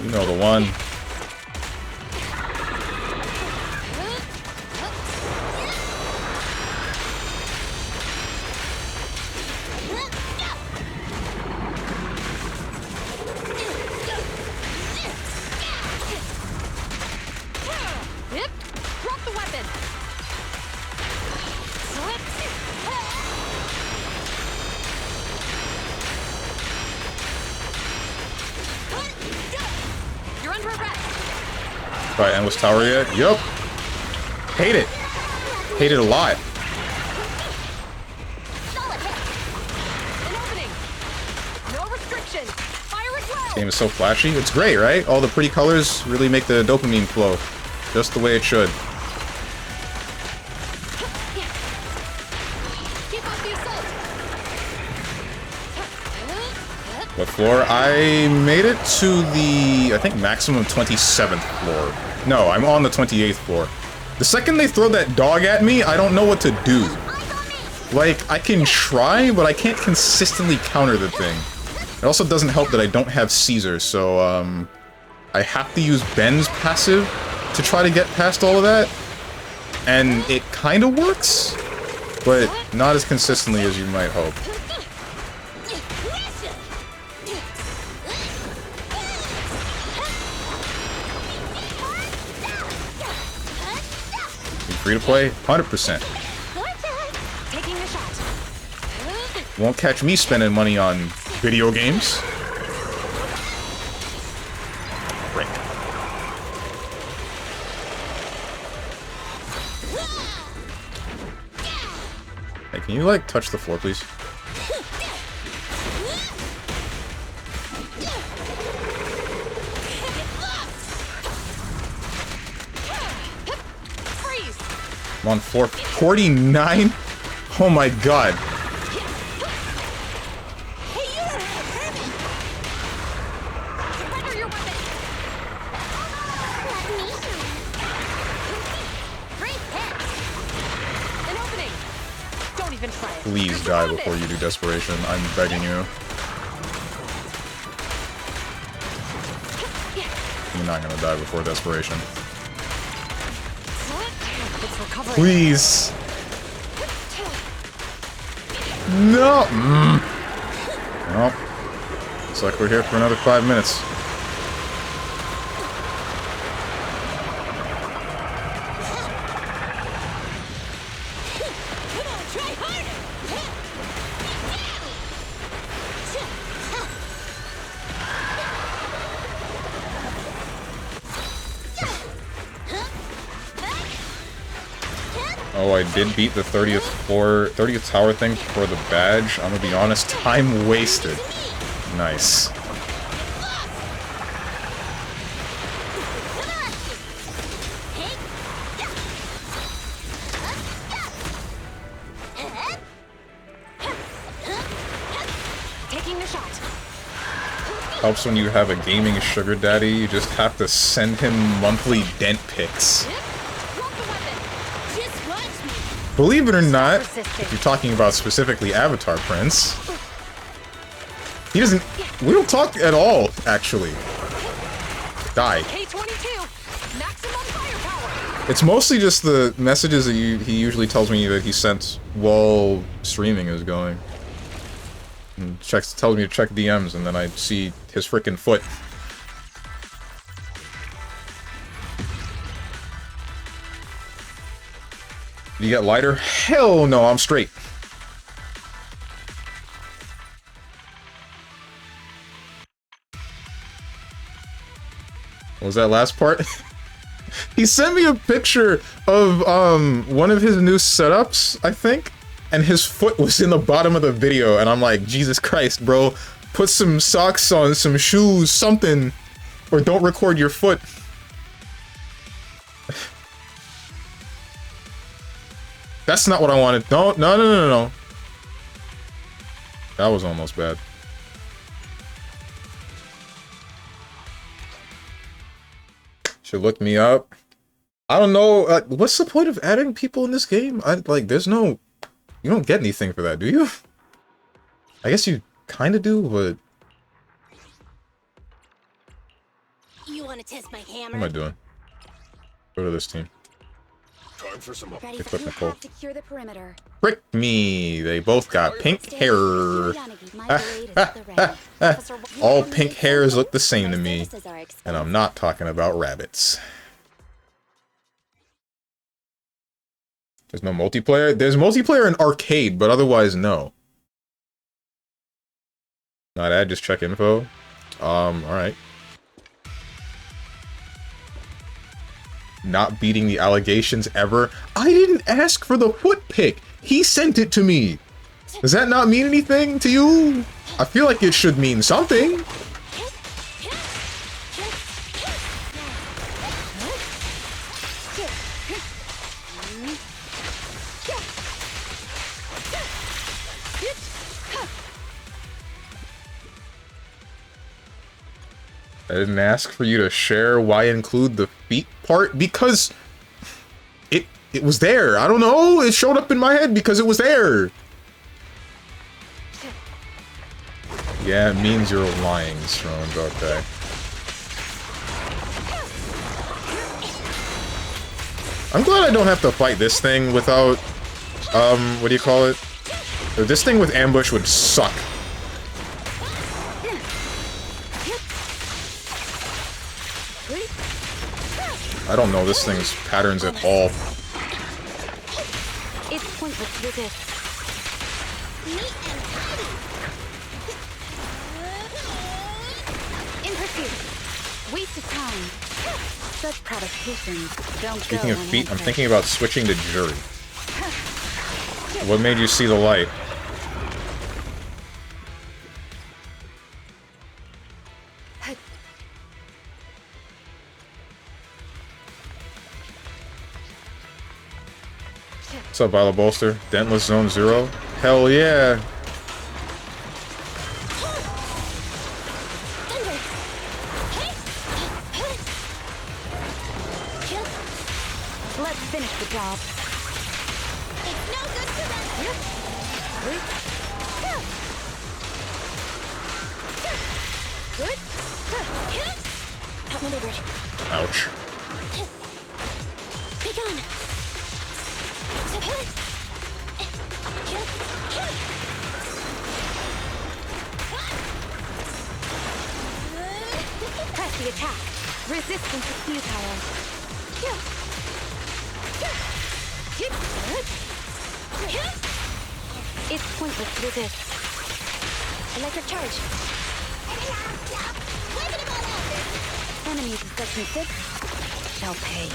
S1: You know the one.
S4: Yep. Drop the weapon. You're under arrest.
S1: Right, endless tower yet? Yup. Hate it. Hate it a lot.
S2: Solid hit.
S4: An opening. No restrictions. Fire it well.
S1: Game is so flashy. It's great, right? All the pretty colors really make the dopamine flow. Just the way it should.
S4: Keep up the assault.
S1: What floor? I made it to the, I think, maximum 27th floor. No, I'm on the 28th floor. The second they throw that dog at me, I don't know what to do. Like, I can try, but I can't consistently counter the thing. It also doesn't help that I don't have Caesar, so, I have to use Ben's passive to try to get past all of that. And it kind of works, but not as consistently as you might hope. Free to play? 100%.
S4: Taking the shot.
S1: Won't catch me spending money on video games. Right. Hey, can you, like, touch the floor, please?
S4: Freeze.
S1: I'm on 449? Oh my god.
S2: Hey, you don't have a permit.
S4: Surrender your weapon.
S2: Let me.
S4: Great hit. An opening. Don't even try it.
S1: Please
S4: You're
S1: die
S4: surrounded.
S1: before you do desperation. I'm begging you. You're not gonna die before desperation.
S4: It's recovering.
S1: Please. No. Well, looks like we're here for another 5 minutes.
S2: Come on, try harder.
S1: Oh, I did beat the 30th floor, 30th tower thing for the badge. I'm gonna be honest, time wasted. Nice.
S4: Taking the shot.
S1: helps when you have a gaming sugar daddy. You just have to send him monthly dent pics.
S2: Just watch me.
S1: Believe it or not, if you're talking about specifically Avatar Prince, he doesn't... We don't talk at all, actually. Die.
S4: K-22, maximum firepower.
S1: It's mostly just the messages that he usually tells me that he sent while streaming is going. And tells me to check DMs, and then I see his freaking foot. You get lighter? Hell no, I'm straight. What was that last part? He sent me a picture of one of his new setups, I think, and his foot was in the bottom of the video, and I'm like, Jesus Christ, bro, put some socks on, some shoes, something, or don't record your foot. That's not what I wanted. No, no, no, no, no. That was almost bad. Should look me up. I don't know. What's the point of adding people in this game? There's no... You don't get anything for that, do you? I guess you kind of do, but...
S2: You want to test my hammer?
S1: What am I doing? Go to this team.
S3: Time for some
S5: Ready
S1: Pick
S5: for
S1: up Nicole.
S5: to secure the perimeter.
S1: Frick me! They both got pink hair. All pink hairs look the same to me. And I'm not talking about rabbits. There's no multiplayer? There's multiplayer in arcade, but otherwise no. Not ad, just check info. Alright. Not beating the allegations ever. I didn't ask for the foot pic. He sent it to me. Does that not mean anything to you? I feel like it should mean something. I didn't ask for you to share. Why include the feet part? Because it was there. I don't know. It showed up in my head because it was there. Yeah, it means you're lying, Strong. Okay. I'm glad I don't have to fight this thing without, what do you call it? This thing with ambush would suck. I don't know this thing's patterns at all.
S5: It's pointless to resist. In pursuit. Waste of time. Such provocations don't
S1: Speaking
S5: go
S1: of feet, I'm
S5: unanswered.
S1: thinking about switching to jury. What made you see the light? What's up, Violet Bolster? Dentless Zone 0? Hell yeah!
S5: Let's finish the job.
S2: It's no good to them.
S5: Good. Outmaneuvered.
S1: Ouch.
S2: Pick on.
S5: Press the attack. Resistance is futile. It's pointless to resist. Electric charge. Enemies of Section 6 shall pay.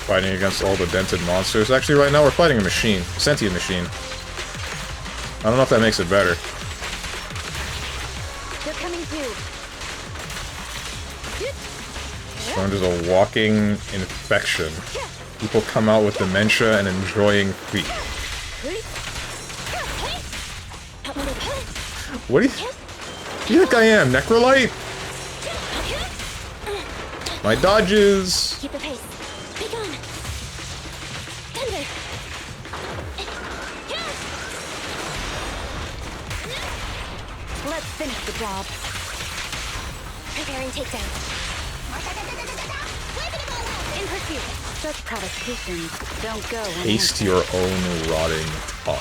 S1: Fighting against all the dented monsters. Actually, right now we're fighting a machine. A sentient machine. I don't know if that makes it better.
S5: They're coming through.
S1: Strong is a walking infection. People come out with dementia and enjoying feet. What do you... You think I am, Necrolite? My dodges!
S2: Keep the pace. Be gone. Thunder.
S5: Let's finish the job.
S2: Preparing takedown.
S5: In pursuit. Such provocations don't go
S1: Taste your own rotting tongue.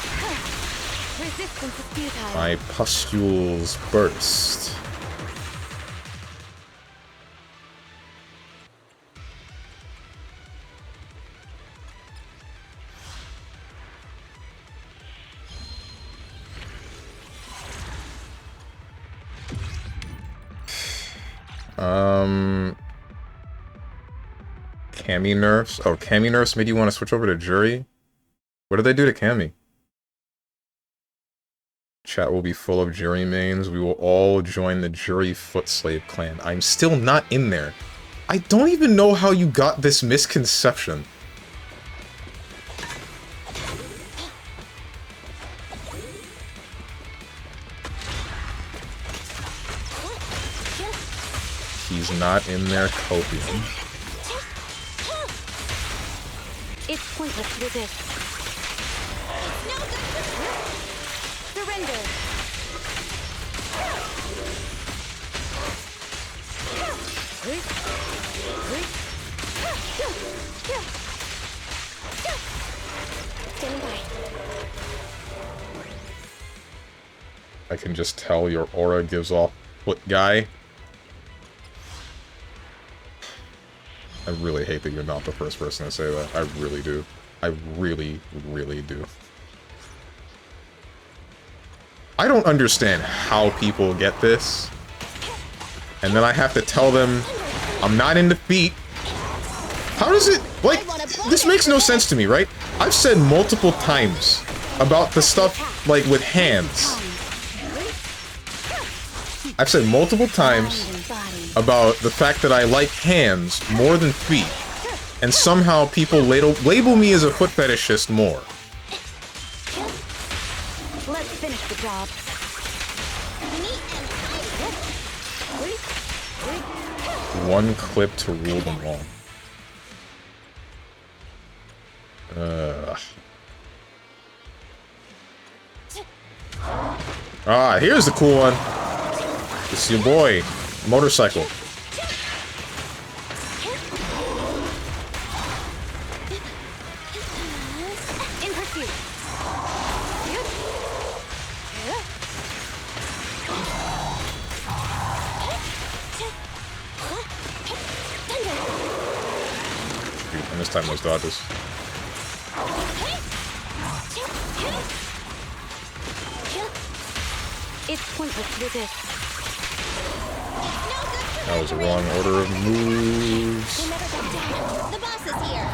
S5: Resistance is futile.
S1: My pustules burst. Cammy nerfs? Oh, Cammy nerfs made you want to switch over to Jury? What did they do to Cammy? Chat will be full of Jury mains. We will all join the Jury Foot Slave clan. I'm still not in there. I don't even know how you got this misconception. He's not in there copium.
S5: It's pointless to resist. Surrender.
S2: Standing by.
S1: I can just tell your aura gives off foot guy. I really hate that you're not the first person to say that. I really do. I really, really do. I don't understand how people get this. And then I have to tell them I'm not in defeat. How does it... Like, this makes no sense to me, right? I've said multiple times about the stuff, like, with hands. I've said multiple times about the fact that I like hands more than feet, and somehow people label me as a foot fetishist more.
S5: Let's finish the job.
S1: One clip to rule them all. Ah, here's the cool one. It's your boy, motorcycle.
S5: In pursuit.
S1: And this time those dodges.
S5: It's pointless to resist.
S1: That was the wrong order of moves.
S2: We'll never back down. The boss is here.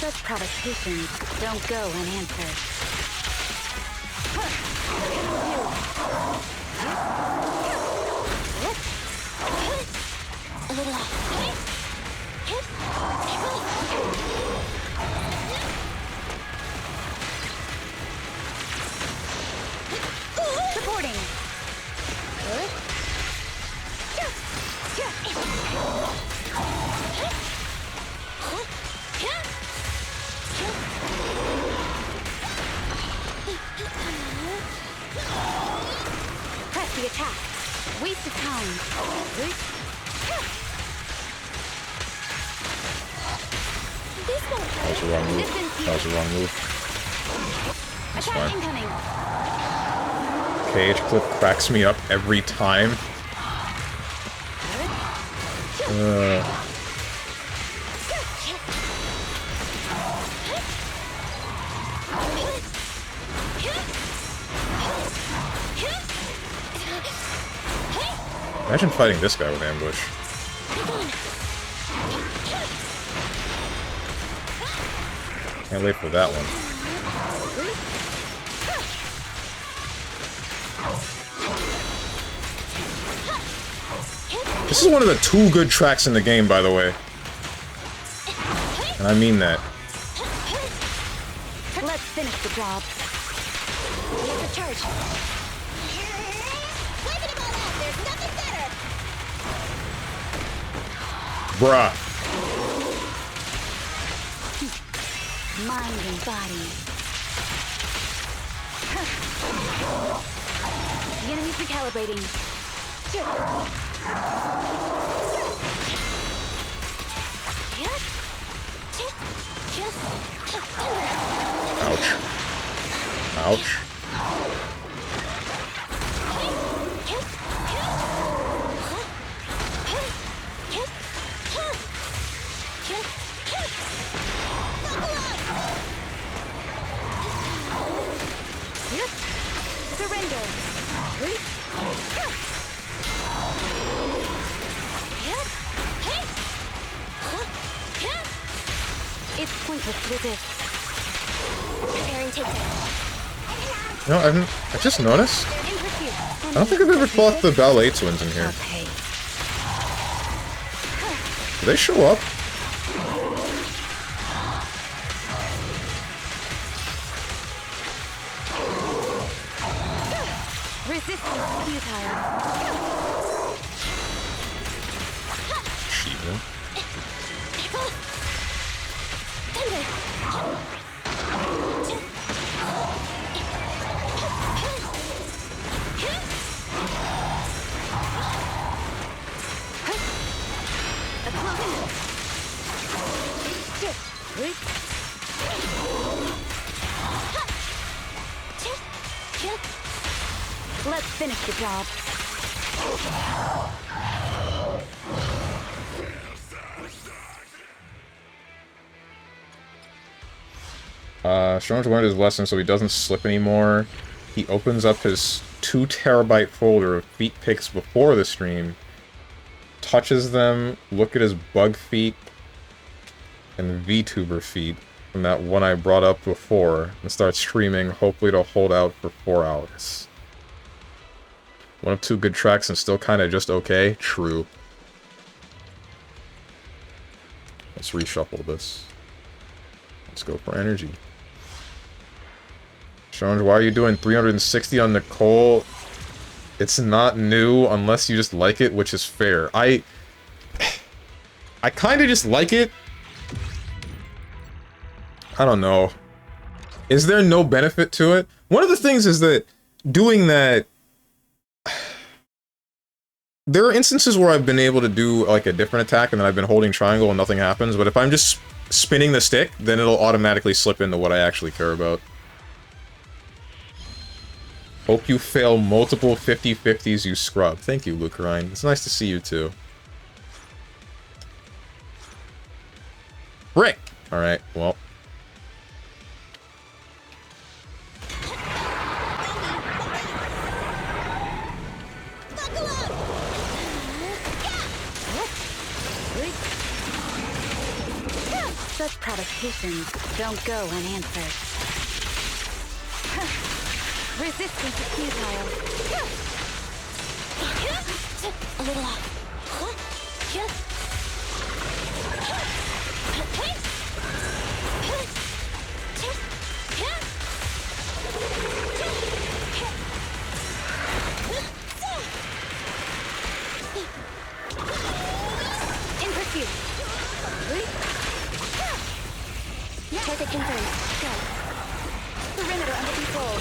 S5: Such provocations don't go unanswered.
S2: A little off.
S5: Supporting. Press the attack. Waste of time.
S2: This won't
S1: That was the wrong move. That was the wrong move. That's
S5: Attack
S1: fine.
S5: incoming.
S1: KH clip cracks me up every time. Imagine fighting this guy with ambush. Can't wait for that one. This is one of the 2 good tracks in the game, by the way. And I mean that.
S5: Let's finish the job.
S2: We have to charge. Wiping them all out. There's nothing better.
S1: Bruh.
S5: Mind and body. The enemy's recalibrating.
S1: Ouch. Ouch.
S5: Surrender. It's pointless to resist.
S2: Preparing takedown.
S1: You know, I just noticed.
S5: In pursuit.
S1: I don't think I've ever fought the ballet twins in here.
S5: Okay.
S1: Do they show up?
S5: Resistance futile.
S1: Shiva.
S5: Let's finish the job.
S1: Strong's learned his lesson so he doesn't slip anymore. He opens up his 2 terabyte folder of feet pics before the stream, touches them, look at his bug feet and VTuber feet from that one I brought up before, and start streaming, hopefully to hold out for 4 hours. One of 2 good tracks and still kinda just okay? True. Let's reshuffle this. Let's go for energy. Strange, why are you doing 360 on Nicole? It's not new unless you just like it, which is fair. I kinda just like it. I don't know. Is there no benefit to it? One of the things is that doing that... There are instances where I've been able to do like a different attack and then I've been holding triangle and nothing happens, but if I'm just spinning the stick, then it'll automatically slip into what I actually care about. Hope you fail multiple 50-50s, you scrub. Thank you, Lucarine. It's nice to see you too. Rick! Alright, well.
S5: Such provocations don't go unanswered. Resistance is futile.
S2: A little off.
S5: In pursuit.
S2: Target confirmed. Go.
S5: Perimeter under control.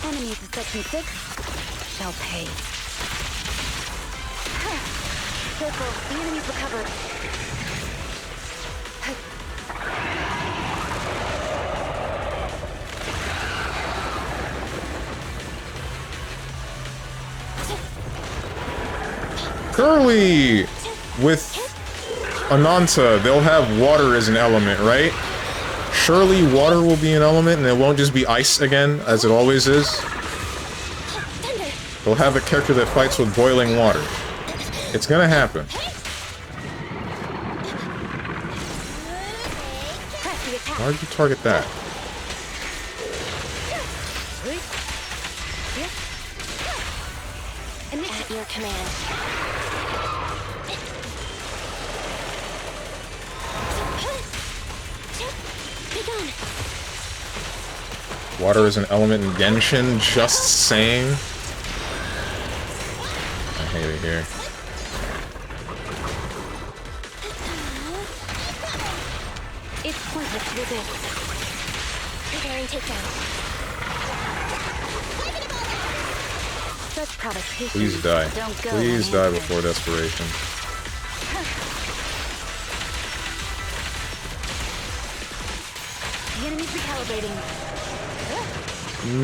S5: Enemies of Section 6 shall pay. Careful, the enemy's recovered.
S1: Curly! With Ananta, they'll have water as an element, right? Surely water will be an element and it won't just be ice again, as it always is. They'll have a character that fights with boiling water. It's gonna happen. Why did you target that?
S5: At your command. Be gone.
S1: Water is an element in Genshin, just saying. I hate it here.
S5: It's pointless to resist. Preparing takedown. Such provocation.
S1: Please die.
S5: Don't go
S1: Please die
S5: unanswered.
S1: before desperation.
S5: The enemy's recalibrating.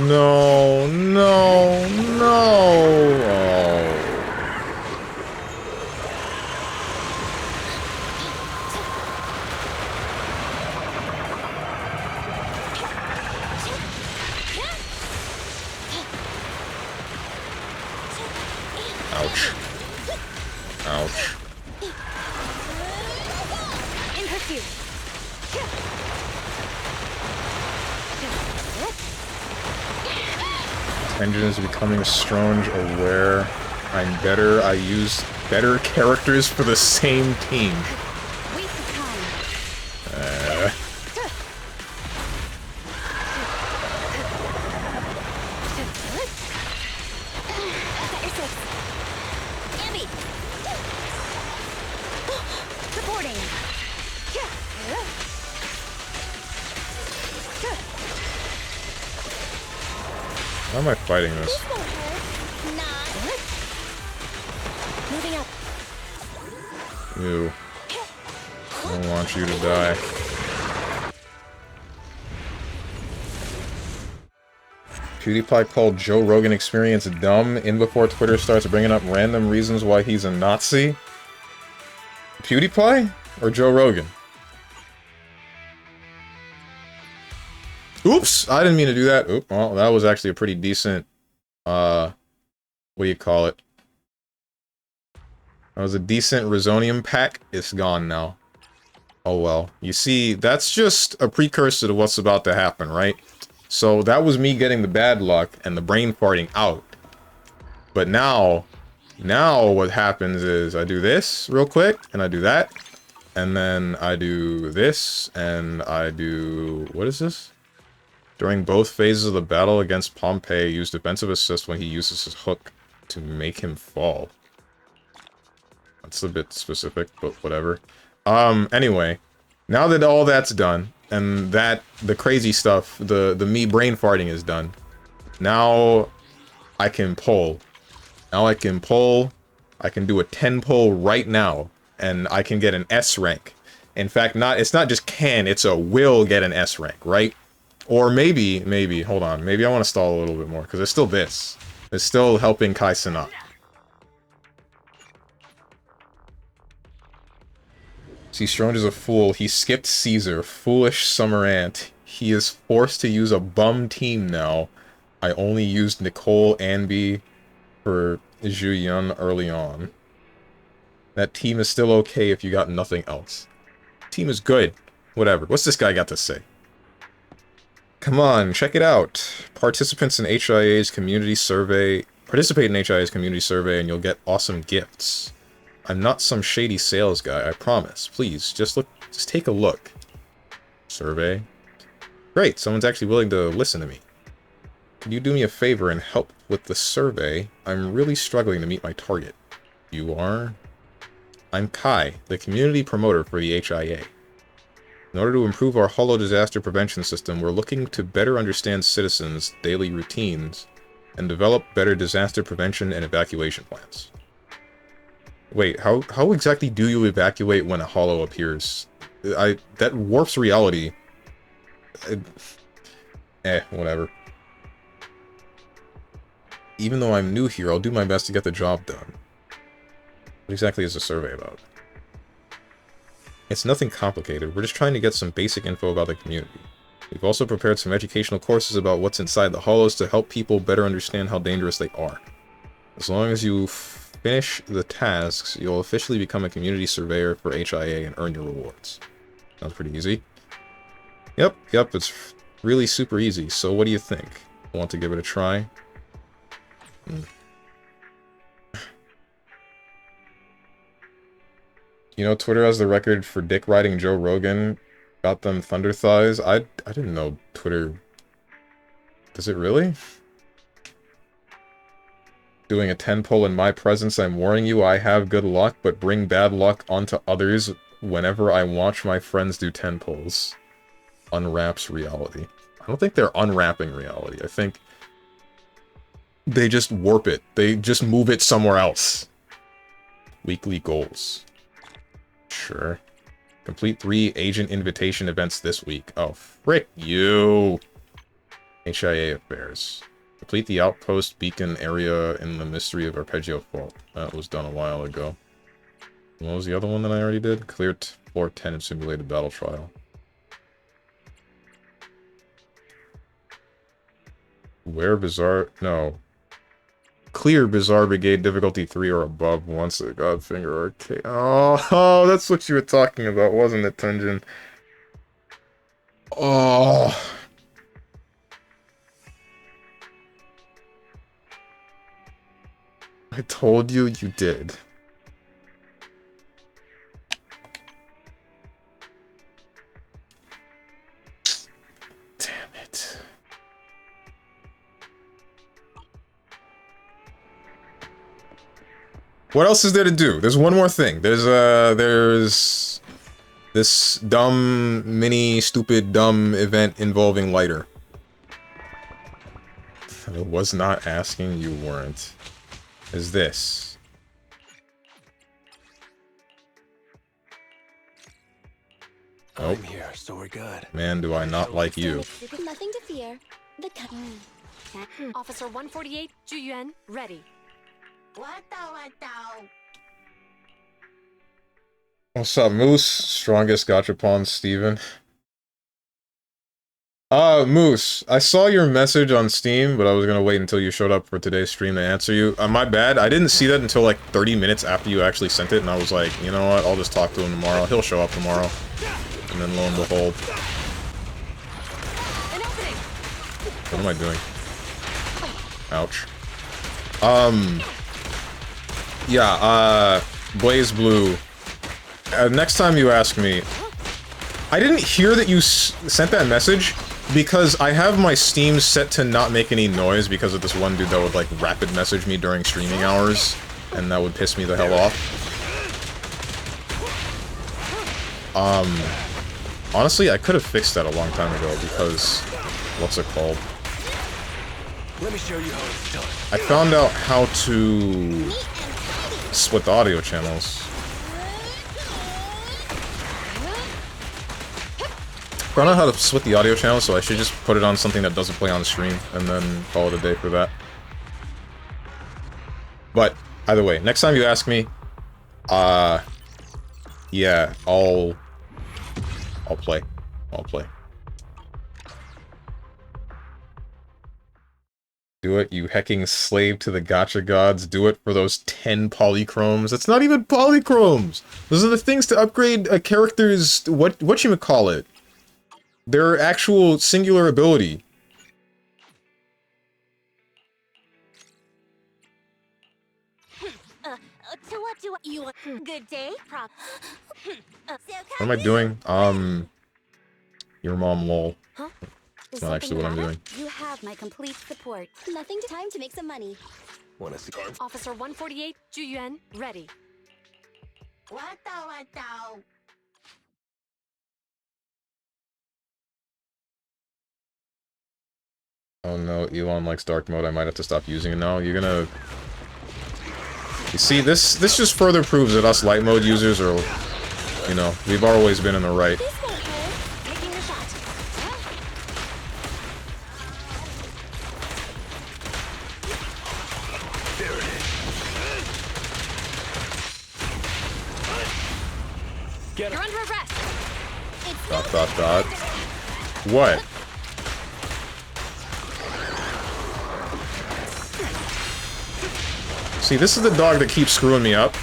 S1: No, no, no. Oh. Ouch. Ouch.
S5: In pursuit.
S1: Engine is becoming strange aware. I'm better. I use better characters for the same team.
S5: Waste of time. Supporting.
S1: Why am I fighting this?
S5: Moving up.
S1: Ew. I don't want you to die. PewDiePie called Joe Rogan experience dumb in before Twitter starts bringing up random reasons why he's a Nazi. PewDiePie or Joe Rogan? Oops! I didn't mean to do that. Oop, well, that was actually a pretty decent, what do you call it? That was a decent Resonium pack. It's gone now. Oh well. You see, that's just a precursor to what's about to happen, right? So that was me getting the bad luck and the brain farting out. But now what happens is I do this real quick, and I do that, and then I do this, and I do... what is this? During both phases of the battle against Pompey, use defensive assist when he uses his hook to make him fall. That's a bit specific, but whatever. Anyway, now that all that's done, and that the crazy stuff, the me brain farting is done, now I can pull. Now I can pull. I can do a 10 pull right now, and I can get an S rank. In fact, it's not just can, it's a will get an S rank, right? Or maybe, hold on, maybe I want to stall a little bit more, because there's still this. It's still helping Kai Cenat. See, Strange is a fool. He skipped Caesar. Foolish summer ant. He is forced to use a bum team now. I only used Nicole Anby for Zhu Yun early on. That team is still okay if you got nothing else. Team is good. Whatever. What's this guy got to say? Come on, check it out. Participants in HIA's community survey. Participate in HIA's community survey and you'll get awesome gifts. I'm not some shady sales guy, I promise. Please, just take a look. Survey. Great, someone's actually willing to listen to me. Could you do me a favor and help with the survey? I'm really struggling to meet my target. You are? I'm Kai, the community promoter for the HIA. In order to improve our hollow disaster prevention system, we're looking to better understand citizens' daily routines and develop better disaster prevention and evacuation plans. Wait, how exactly do you evacuate when a hollow appears? That warps reality. Whatever. Even though I'm new here, I'll do my best to get the job done. What exactly is the survey about? It's nothing complicated, we're just trying to get some basic info about the community. We've also prepared some educational courses about what's inside the hollows to help people better understand how dangerous they are. As long as you finish the tasks, you'll officially become a community surveyor for HIA and earn your rewards. Sounds pretty easy. Yep, it's really super easy, so what do you think? Want to give it a try? You know, Twitter has the record for dick riding Joe Rogan. Got them thunder thighs. I didn't know Twitter... Does it really? Doing a 10 pull in my presence, I'm warning you, I have good luck, but bring bad luck onto others whenever I watch my friends do 10 pulls. Unwraps reality. I don't think they're unwrapping reality. I think they just warp it. They just move it somewhere else. Weekly goals. Sure. Complete 3 agent invitation events this week. Oh, frick you! HIA affairs. Complete the outpost beacon area in the Mystery of Arpeggio Fault. That was done a while ago. What was the other one that I already did? Clear floor 10 in simulated battle trial. Where bizarre... No. Clear Bizarre Brigade difficulty 3 or above once a Godfinger arcade. Oh, that's what you were talking about, wasn't it, Tunjin? Oh... I told you you did. Damn it. What else is there to do? There's one more thing. There's this dumb, mini, stupid, dumb event involving lighter. I was not asking, you weren't. Is this.
S3: I'm here, so we're good.
S1: Man, do I not like you.
S2: Nothing to fear. The
S4: Officer 148, Juyuan, ready.
S1: What's up, Moose? Strongest gachapon, Steven. Moose, I saw your message on Steam, but I was gonna wait until you showed up for today's stream to answer you. My bad, I didn't see that until like 30 minutes after you actually sent it, and I was like, you know what, I'll just talk to him tomorrow. He'll show up tomorrow. And then lo and behold. What am I doing? Ouch. Yeah, Blaze Blue. Next time you ask me... I didn't hear that you sent that message, because I have my Steam set to not make any noise because of this one dude that would, like, rapid message me during streaming hours, and that would piss me the hell off. Honestly, I could have fixed that a long time ago, because... What's it called?
S3: Let me show you how it's done.
S1: I found out how to... split the audio channels. I don't know how to split the audio channels, so I should just put it on something that doesn't play on the stream, and then call it a day for that. But, either way, next time you ask me, yeah, I'll play. I'll play. Do it, you hecking slave to the gacha gods. Do it for those 10 polychromes. That's not even polychromes! Those are the things to upgrade a character's... whatchamacallit? Their actual singular ability.
S2: So what do you... Good day, prop.
S1: What am I doing? Your mom, lol.
S5: Huh?
S1: That's not actually what I'm doing.
S5: You have my complete support.
S2: Nothing to time to make some money.
S3: Wanna see cards?
S4: Officer 148, Juyuan, ready.
S1: Oh no, Elon likes dark mode. I might have to stop using it now. You're gonna... You see, this just further proves that us light mode users are... You know, we've always been in the right.
S2: This won't hurt.
S4: Taking your shot.
S3: There it is. Get
S4: You're
S3: him.
S4: under arrest.
S2: It's
S1: Dot dot dot. What? See, this is the dog that keeps screwing me up.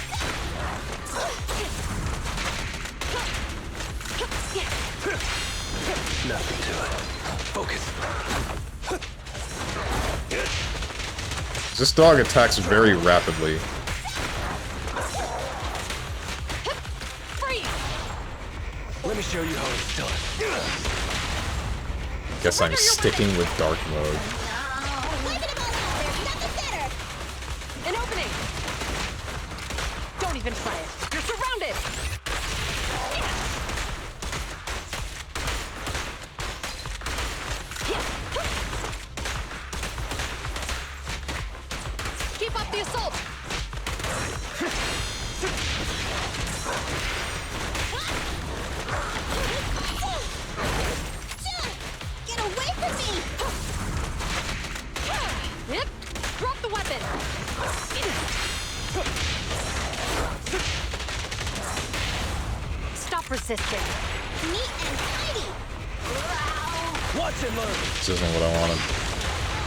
S3: Nothing to it. Focus.
S1: This dog attacks very rapidly.
S3: show you how it's done.
S1: Guess I'm sticking with dark mode.
S4: An opening. Don't even try it. You're surrounded. Keep up the assault.
S2: Get away from me!
S4: Yep. Drop the weapon. Stop resisting.
S2: Neat and tidy!
S3: Watch and learn.
S1: This isn't what I wanted.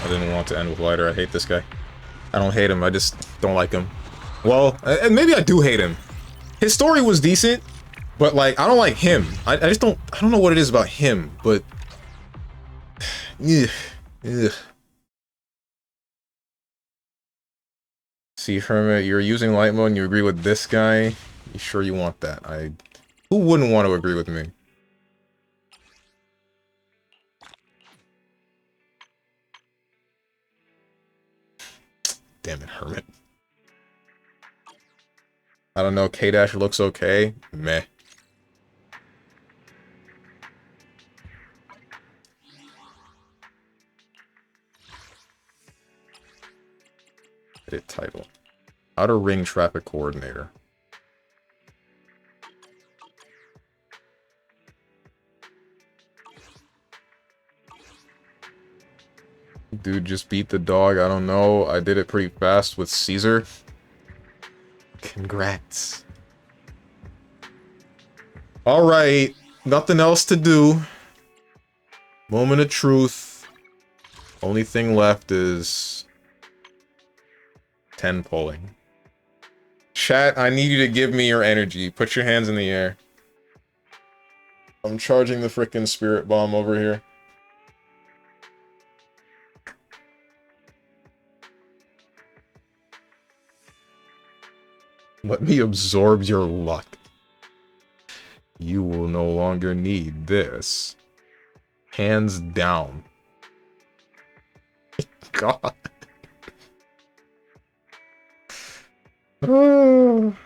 S1: I didn't want to end with lighter. I hate this guy. I don't hate him, I just don't like him. Well, and maybe I do hate him. His story was decent, but like, I don't like him. I don't know what it is about him, but... Ugh. Ugh. See, Hermit, you're using light mode and you agree with this guy? You sure you want that? Who wouldn't want to agree with me? Damn it, Hermit. I don't know, K-Dash looks okay. Meh. Edit title. Outer Ring Traffic Coordinator. Dude just beat the dog, I don't know. I did it pretty fast with Caesar. Congrats. Alright, nothing else to do. Moment of truth. Only thing left is 10 pulling. Chat, I need you to give me your energy. Put your hands in the air. I'm charging the frickin' spirit bomb over here. Let me absorb your luck. You will no longer need this. Hands down. God. And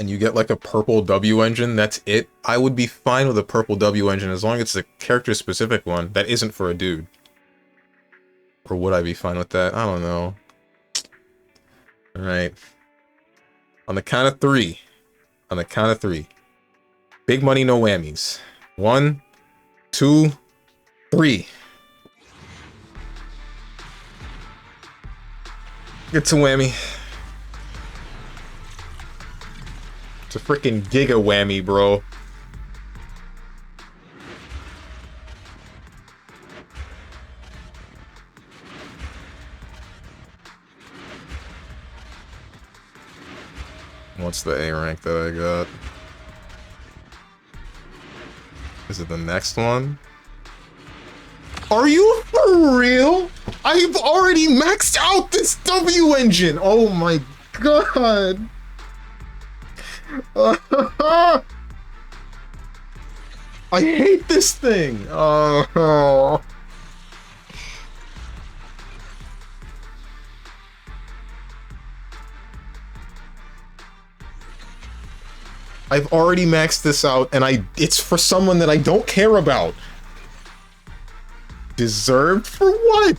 S1: you get like a purple W engine, that's it. I would be fine with a purple W engine as long as it's a character specific one that isn't for a dude. Or would I be fine with that? I don't know. Alright. On the count of three. On the count of three. Big money, no whammies. 1, 2, 3. It's a whammy. It's a freaking giga whammy, bro. What's the A rank that I got? Is it the next one? Are you for real? I've already maxed out this W engine! Oh my god! I hate this thing! Oh. I've already maxed this out, and it's for someone that I don't care about. Deserved for what?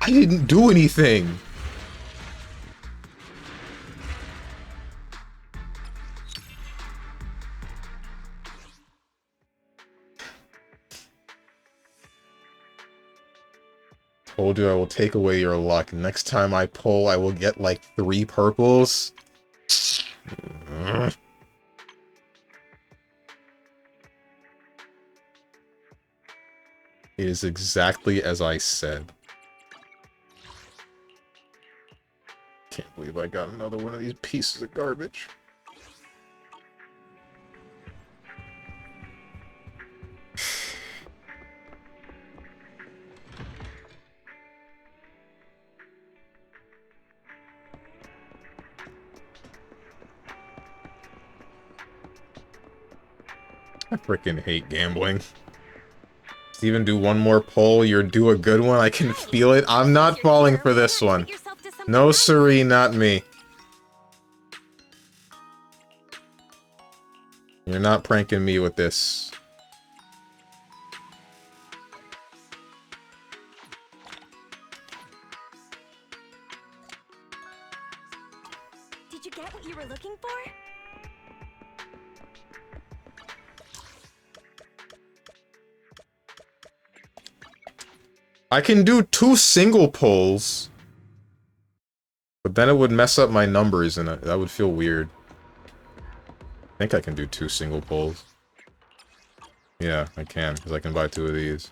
S1: I didn't do anything. Told you I will take away your luck. Next time I pull, I will get like 3 purples. It is exactly as I said. Can't believe I got another one of these pieces of garbage. I freaking hate gambling. Steven, do one more poll. You're due a good one. I can feel it. I'm not falling for this one. No, siree, not me. You're not pranking me with this.
S2: Did you get what you were looking for?
S1: I can do 2 single polls, but then it would mess up my numbers and that would feel weird. I think I can do 2 single polls. Yeah, I can, because I can buy 2 of these.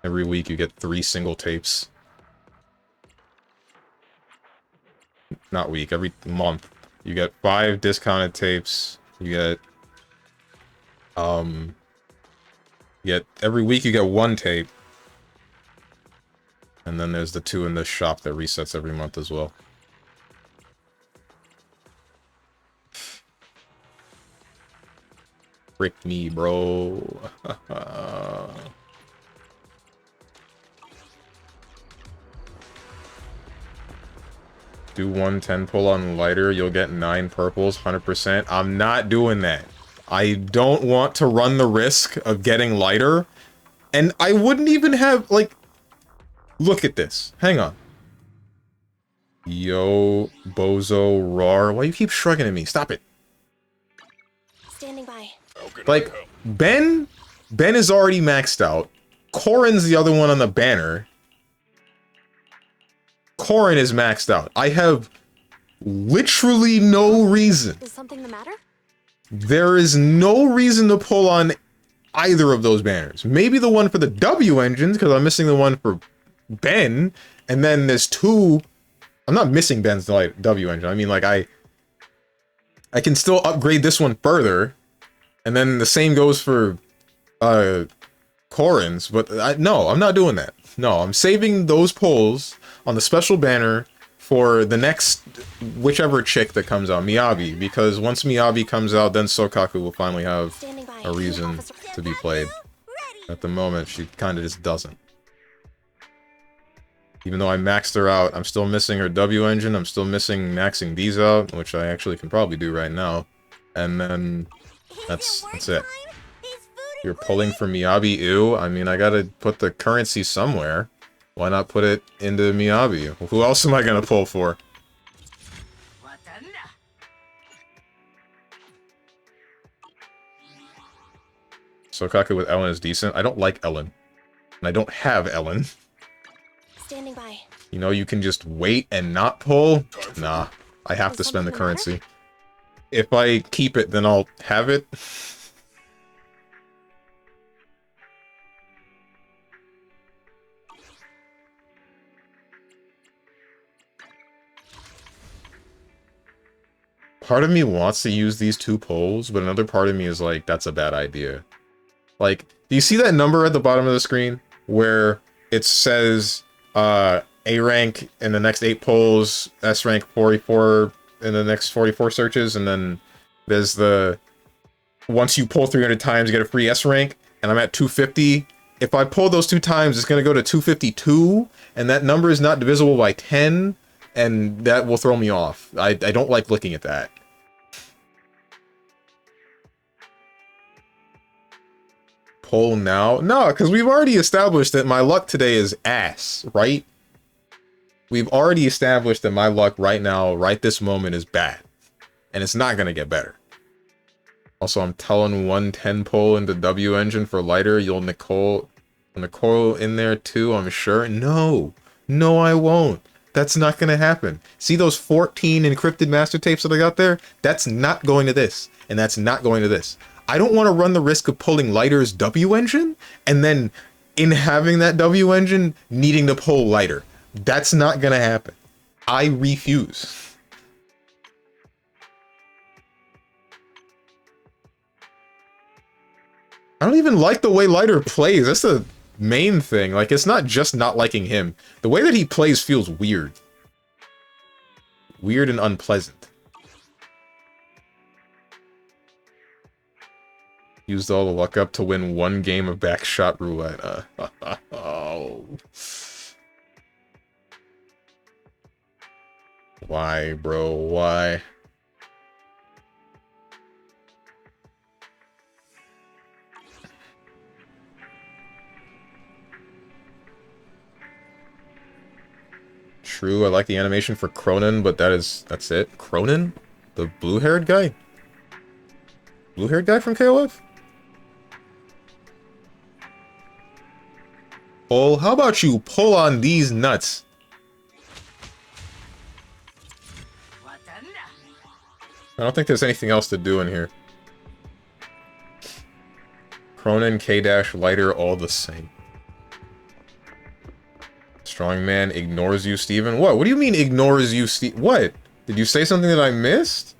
S1: Every week you get 3 single tapes. Not week, every month. You get 5 discounted tapes. You get every week you get 1 tape. And then there's the 2 in this shop that resets every month as well. Frick me, bro. Do 110 pull on lighter, you'll get 9 purples, 100%. I'm not doing that. I don't want to run the risk of getting lighter. And I wouldn't even have, like... Look at this. Hang on. Yo, bozo, roar. Why do you keep shrugging at me? Stop it.
S2: Standing by.
S1: Like, Ben is already maxed out. Corin's the other one on the banner. Corin is maxed out. I have literally no reason.
S5: Is something the matter?
S1: There is no reason to pull on either of those banners. Maybe the one for the W engines, because I'm missing the one for Ben. And then there's 2... I'm not missing Ben's W engine. I mean, like, I can still upgrade this one further. And then the same goes for Corin's. But no, I'm not doing that. No, I'm saving those pulls on the special banner for the next whichever chick that comes out, Miyabi, because once Miyabi comes out, then Sokaku will finally have a reason to be played. At the moment, she kind of just doesn't. Even though I maxed her out, I'm still missing her W engine, I'm still missing maxing these out, which I actually can probably do right now. And then that's it. You're pulling for Miyabi, ew. I mean, I gotta put the currency somewhere. Why not put it into Miyabi? Who else am I gonna pull for? Sokaku with Ellen is decent. I don't like Ellen. And I don't have Ellen.
S2: Standing by.
S1: You know, you can just wait and not pull? Nah, I have to spend the currency. If I keep it, then I'll have it. Part of me wants to use these 2 polls, but another part of me is like, that's a bad idea. Like, do you see that number at the bottom of the screen? Where it says, A rank in the next 8 polls, S rank 44 in the next 44 searches, and then there's the... Once you pull 300 times, you get a free S rank, and I'm at 250. If I pull those 2 times, it's gonna go to 252, and that number is not divisible by 10, and that will throw me off. I don't like looking at that. Pull now? No, because we've already established that my luck today is ass, right? We've already established that my luck right now, right this moment, is bad. And it's not gonna get better. Also, I'm telling 110 pull into W engine for lighter. You'll Nicole in there too, I'm sure. No, I won't. That's not gonna happen. See those 14 encrypted master tapes that I got there? That's not going to this, and that's not going to this. I don't want to run the risk of pulling lighter's W engine, and then in having that W engine, needing to pull lighter. That's not gonna happen. I refuse. I don't even like the way lighter plays. That's the main thing. Like, it's not just not liking him. The way that he plays feels weird. Weird and unpleasant. Used all the luck up to win one game of backshot roulette. Oh. Why, bro? Why? True, I like the animation for Cronin, but that's it. Cronin? The blue-haired guy? Blue-haired guy from KOF? Pull? How about you pull on these nuts? I don't think there's anything else to do in here. Cronin, K-Dash, Lighter, all the same. Strongman ignores you, Steven? What? What do you mean ignores you, Steve? What? Did you say something that I missed?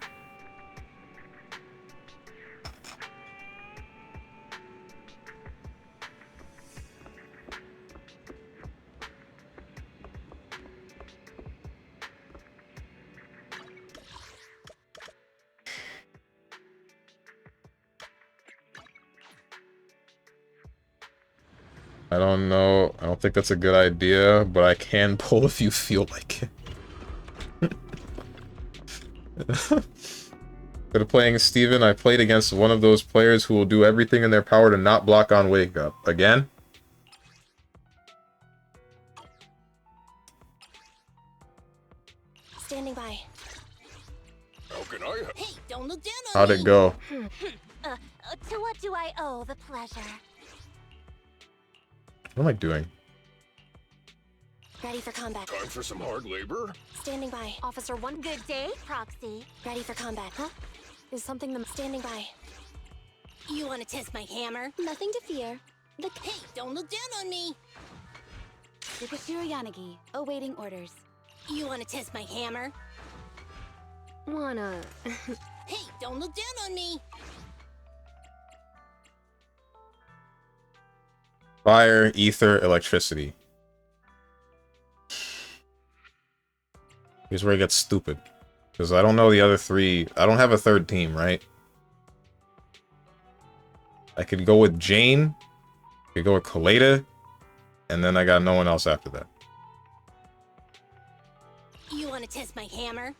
S1: I don't know. I don't think that's a good idea, but I can pull if you feel like it. Instead of playing Steven, I played against one of those players who will do everything in their power to not block on wake up. Again?
S2: Standing by.
S3: How can I help?
S2: Hey, don't look down on
S1: How'd
S2: me.
S1: it go?
S2: To what do I owe the pleasure?
S1: What am I doing?
S2: Ready for combat.
S3: Time for some hard labor?
S2: Standing by. Officer 1. Good day, Proxy. Ready for combat. Huh? Is something the... Standing by. You want to test my hammer? Nothing to fear. Hey, don't look down on me.
S5: Yukashiro Yanagi, awaiting orders.
S2: You want to test my hammer?
S4: Wanna...
S2: Hey, don't look down on me.
S1: Fire, ether, electricity. Here's where it gets stupid. Because I don't know the other three. I don't have a third team, right? I could go with Jane. I could go with Kaleda. And then I got no one else after that.
S2: You want to test my hammer?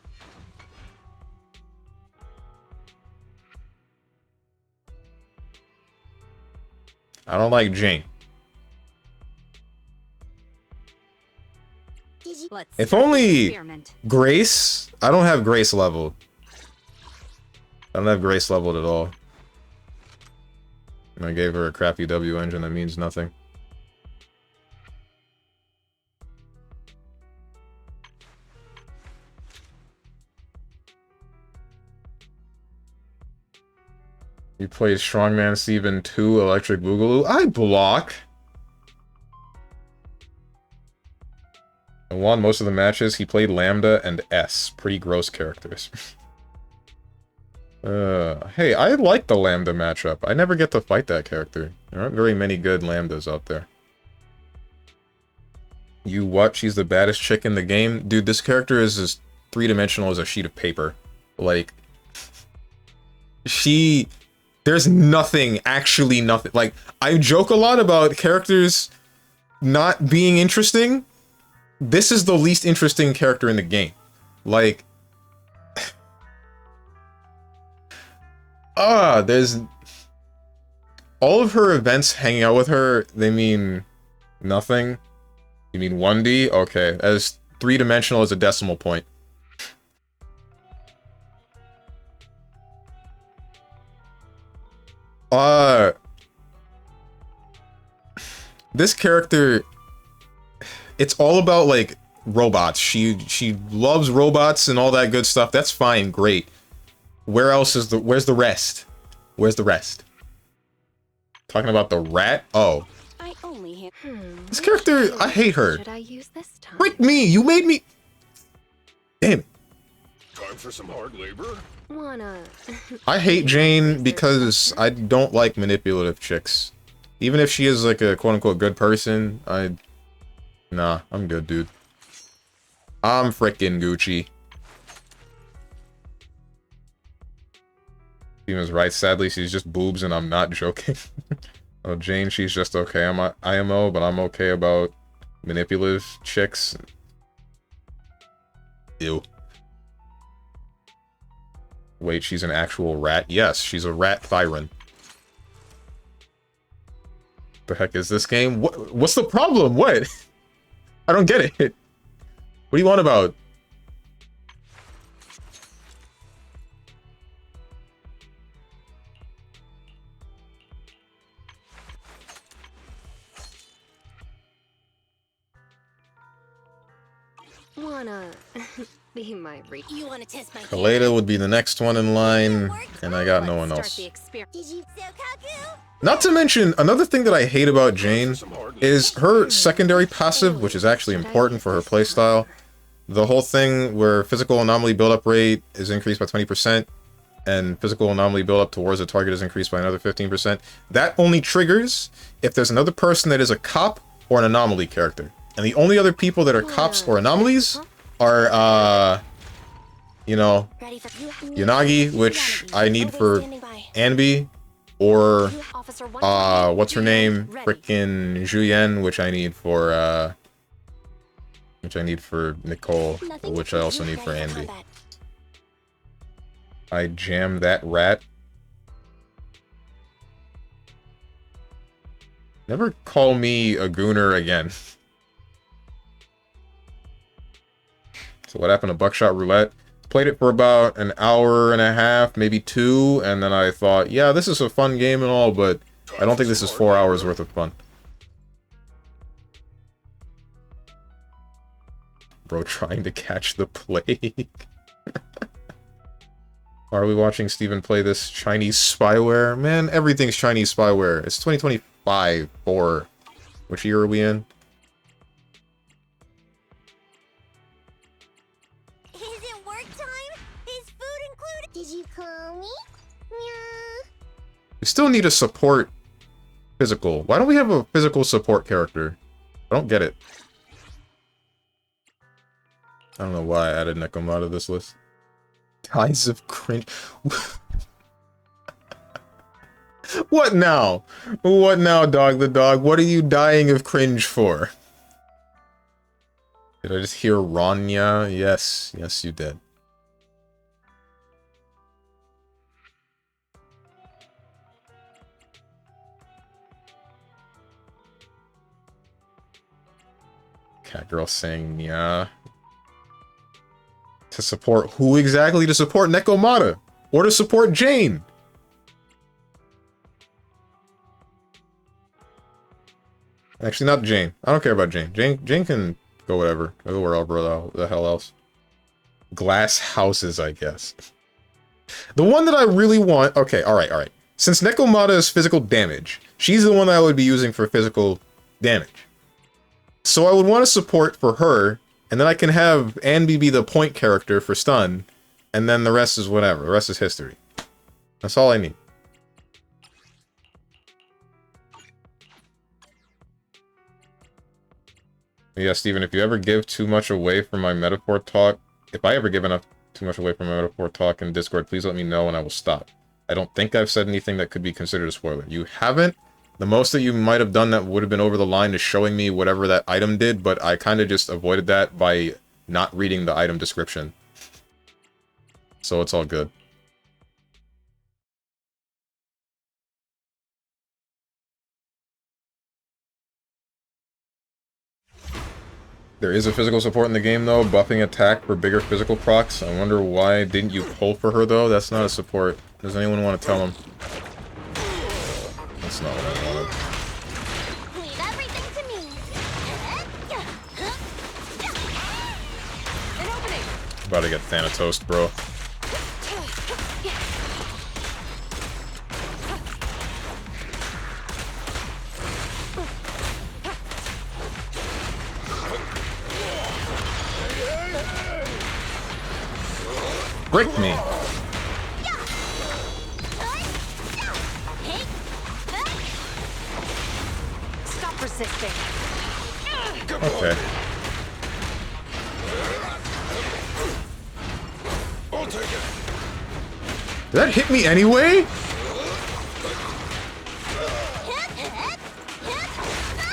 S1: I don't like Jane.
S5: Let's
S1: If
S5: start the
S1: only
S5: experiment.
S1: Grace. I don't have Grace leveled. I don't have Grace leveled at all. And I gave her a crappy W engine that means nothing. You played StrongmanSteven 2 Electric Boogaloo. I block. I won most of the matches. He played Lambda and S. Pretty gross characters. Hey, I like the Lambda matchup. I never get to fight that character. There aren't very many good Lambdas out there. You what? She's the baddest chick in the game? Dude, this character is as three-dimensional as a sheet of paper. Like... There's nothing, actually nothing. Like, I joke a lot about characters not being interesting. This is the least interesting character in the game. Like... there's... All of her events hanging out with her, they mean nothing. You mean 1D? Okay, as three-dimensional as a decimal point. This character, it's all about, like, robots. She loves robots and all that good stuff. That's fine, great. Where's the rest? Where's the rest? Talking about the rat? Oh.
S5: I only hear.
S1: This character, I hate her.
S4: Should I use this time?
S1: Frick me, you made me... Damn it.
S3: Time for some hard labor?
S4: Wanna...
S1: I hate Jane because I don't like manipulative chicks. Even if she is like a quote-unquote good person, nah, I'm good, dude. I'm frickin' Gucci. Steven's right. Sadly, she's just boobs, and I'm not joking. Oh, Jane, she's just okay. I'm a IMO, but I'm okay about manipulative chicks. Ew. Wait, she's an actual rat? Yes, she's a rat Thyron. The heck is this game? What's the problem? What? I don't get it. What do you want about?
S4: Wanna be my
S2: You wanna test my
S1: Kaleda would be the next one in line, and I got no one else.
S2: Did you Sokaku?
S1: Not to mention, another thing that I hate about Jane is her secondary passive, which is actually important for her playstyle. The whole thing where physical anomaly build-up rate is increased by 20%, and physical anomaly build-up towards the target is increased by another 15%. That only triggers if there's another person that is a cop or an anomaly character. And the only other people that are cops or anomalies are, you know, Yanagi, which I need for Anbi, or, what's her name? Frickin' Juyen, which I need for Nicole, which I also need for Anbi. I jam that rat. Never call me a gooner again. So what happened to Buckshot Roulette? Played it for about an hour and a half, maybe 2, and then I thought, yeah, this is a fun game and all, but I don't think this is 4 hours worth of fun. Bro, trying to catch the plague. Why are we watching Steven play this Chinese spyware? Man, everything's Chinese spyware. It's 2025, or which year are we in?
S2: Did you call me? Meow.
S1: We still need a support physical. Why don't we have a physical support character? I don't get it. I don't know why I added Nekomata to this list. Ties of cringe. What now? What now, Dog the Dog? What are you dying of cringe for? Did I just hear Ranya? Yes. Yes, you did. Cat girl saying yeah. To support who exactly? To support Nekomata or to support Jane? Actually, not Jane. I don't care about Jane. Jane can go whatever. Go wherever the hell else. Glass houses, I guess. The one that I really want. Okay, all right. Since Nekomata is physical damage, she's the one that I would be using for physical damage. So I would want to support for her, and then I can have Anbi be the point character for stun, and then the rest is whatever. The rest is history. That's all I need. Yeah, Steven, if you ever give too much away from my metaphor talk, if I ever give too much away from my metaphor talk in Discord, please let me know and I will stop. I don't think I've said anything that could be considered a spoiler. You haven't? The most that you might have done that would have been over the line is showing me whatever that item did, but I kind of just avoided that by not reading the item description. So it's all good. There is a physical support in the game though, buffing attack for bigger physical procs. I wonder why didn't you pull for her though? That's not a support. Does anyone want to tell him? That's not what I wanted.
S2: Leave everything to me.
S4: An opening.
S1: About to get Thanatos, bro. Break me.
S4: Stop resisting.
S1: Okay.
S3: I'll take it.
S1: Did that hit me anyway?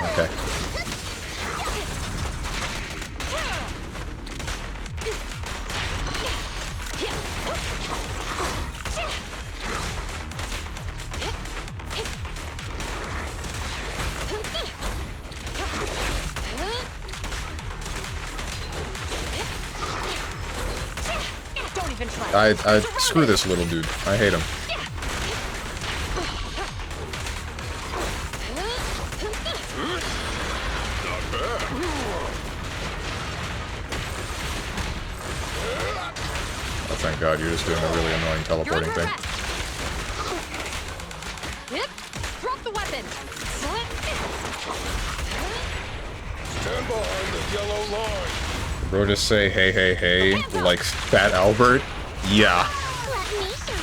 S1: Okay.
S2: Don't even try.
S1: I screw this little dude. I hate him. Oh, thank God, you're just doing a really annoying teleporting thing.
S4: Yep. Drop the weapon.
S3: Stand behind the yellow line.
S1: Bro, just say hey, hey, hey, like Fat Albert. Yeah.
S2: Let me show you.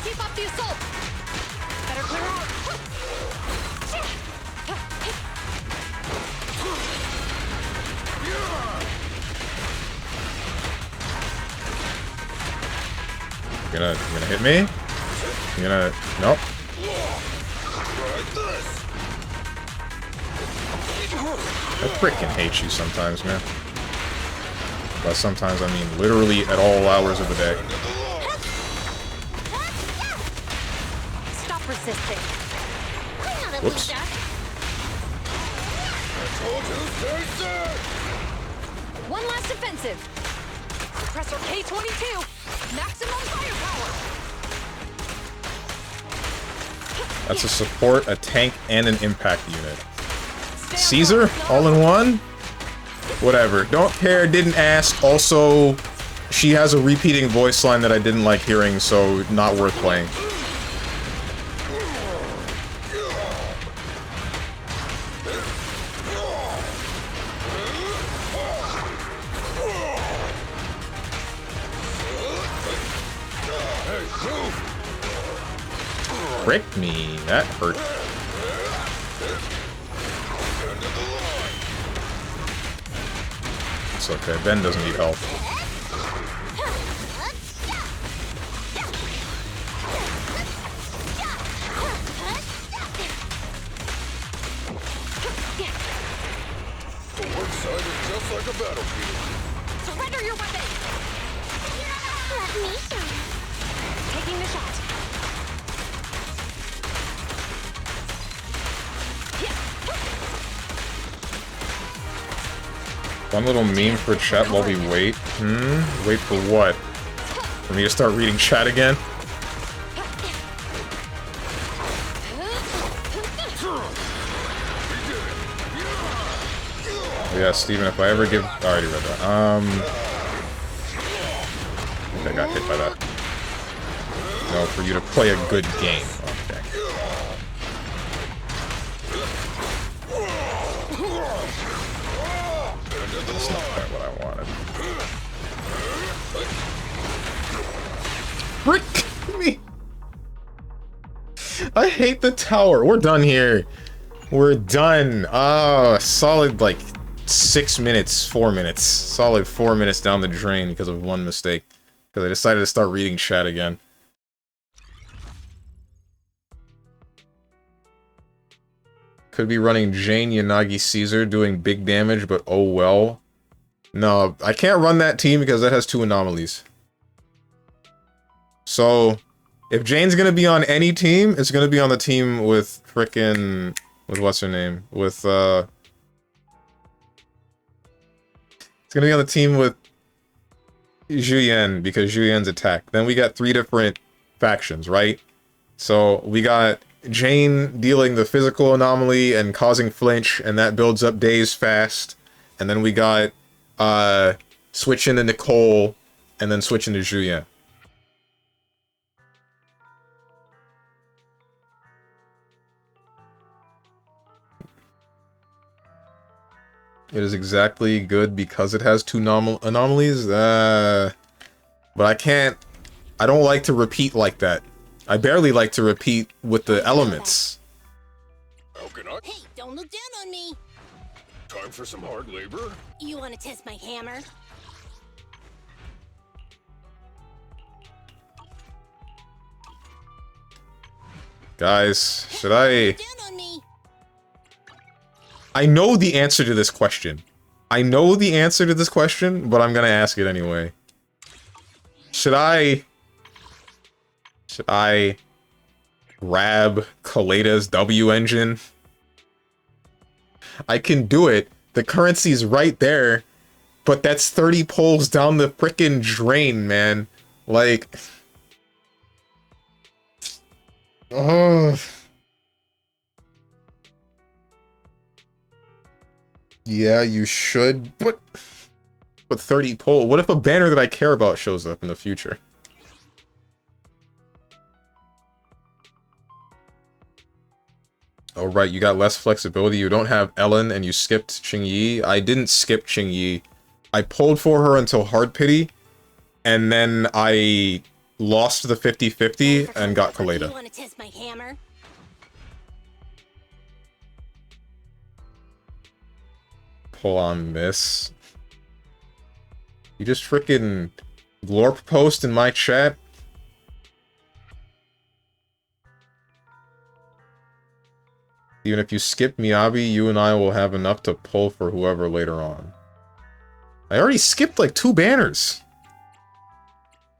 S4: Keep up the assault. Better clear out.
S1: You gonna hit me? You gonna... Nope. I frickin' hate you sometimes, man. By sometimes, I mean literally at all hours of the day.
S2: Stop resisting. I'm not a
S1: Whoops.
S2: loser.
S3: Told you, stay set.
S4: One last offensive. Suppressor K-22. Maximum firepower.
S1: That's a support, a tank, and an impact unit. Caesar? All in one? Whatever. Don't care, didn't ask. Also, she has a repeating voice line that I didn't like hearing, so not worth playing. Frick me. That hurt. It's okay. Ben doesn't need help.
S3: The work site is just like a battlefield.
S4: Surrender your weapon.
S2: Let me show you.
S4: Taking the shot.
S1: One little meme for chat while we wait. Wait for what? For me to start reading chat again? Yeah, Steven, if I ever give... I already read that. I think I got hit by that. No, for you to play a good game. Okay. That's not quite what I wanted. Frick me! I hate the tower. We're done here. We're done. Oh, solid, like, 6 minutes, 4 minutes. Solid 4 minutes down the drain because of one mistake. Because I decided to start reading chat again. Could be running Jane, Yanagi, Caesar, doing big damage, but oh well. No, I can't run that team because that has 2 anomalies. So, if Jane's gonna be on any team, it's gonna be on the team with frickin'... with what's her name? With, It's gonna be on the team with Juyen, because Juyen's attack. Then we got 3 different factions, right? So, we got Jane dealing the physical anomaly and causing flinch, and that builds up days fast. And then we got, switching to Nicole, and then switching to Juyen. It is exactly good because it has 2 anomalies. But I can't... I don't like to repeat like that. I barely like to repeat with the elements.
S3: How can Can I?
S2: Hey, don't look down on me.
S3: Time for some hard labor?
S2: You want to test my hammer?
S1: Guys, should I...
S2: Down on me.
S1: I know the answer to this question. I know the answer to this question, but I'm gonna ask it anyway. Should I grab Kaleda's W engine? I can do it. The currency's right there, but that's 30 pulls down the frickin' drain, man. Like... Ugh. Yeah, you should, but 30 pull. What if a banner that I care about shows up in the future? Oh, right, you got less flexibility. You don't have Ellen, and you skipped Qingyi. I didn't skip Qingyi. I pulled for her until Hard Pity, and then I lost the 50-50 and got Kaleda.
S2: You want to test my hammer?
S1: Pull on this. You just frickin' glorp post in my chat? Even if you skip Miyabi, you and I will have enough to pull for whoever later on. I already skipped like 2 banners.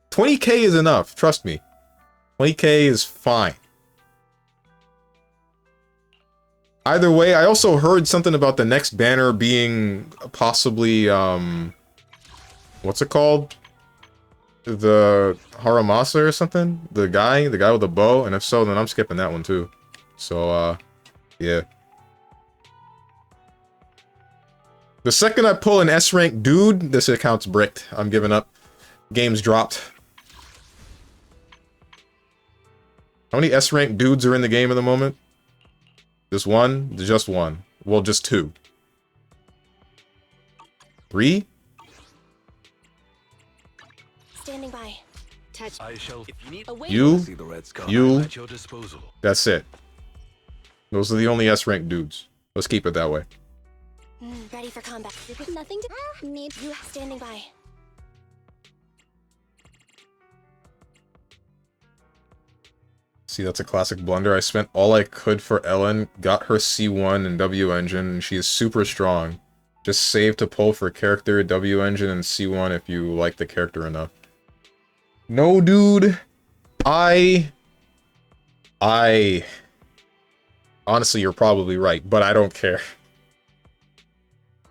S1: 20k is enough, trust me. 20k is fine. Either way, I also heard something about the next banner being possibly, what's it called? The Haramasa or something? The guy with the bow, and if so, then I'm skipping that one too. So, yeah. The second I pull an S-rank dude, this account's bricked. I'm giving up. Game's dropped. How many S-rank dudes are in the game at the moment? Just one? Just one. Well, just 2. 3?
S2: Standing by.
S5: Touch.
S6: I shall. If you need
S2: Away.
S1: You?
S6: see the Reds come,
S1: You?
S6: I'm at your disposal.
S1: That's it. Those are the only S-rank dudes. Let's keep it that way.
S2: Ready for combat. Nothing to need. You standing by.
S1: See, that's a classic blunder. I spent all I could for Ellen, got her C1 and W engine, and she is super strong. Just save to pull for character, W engine, and C1 if you like the character enough. No, dude. Honestly, you're probably right, but I don't care.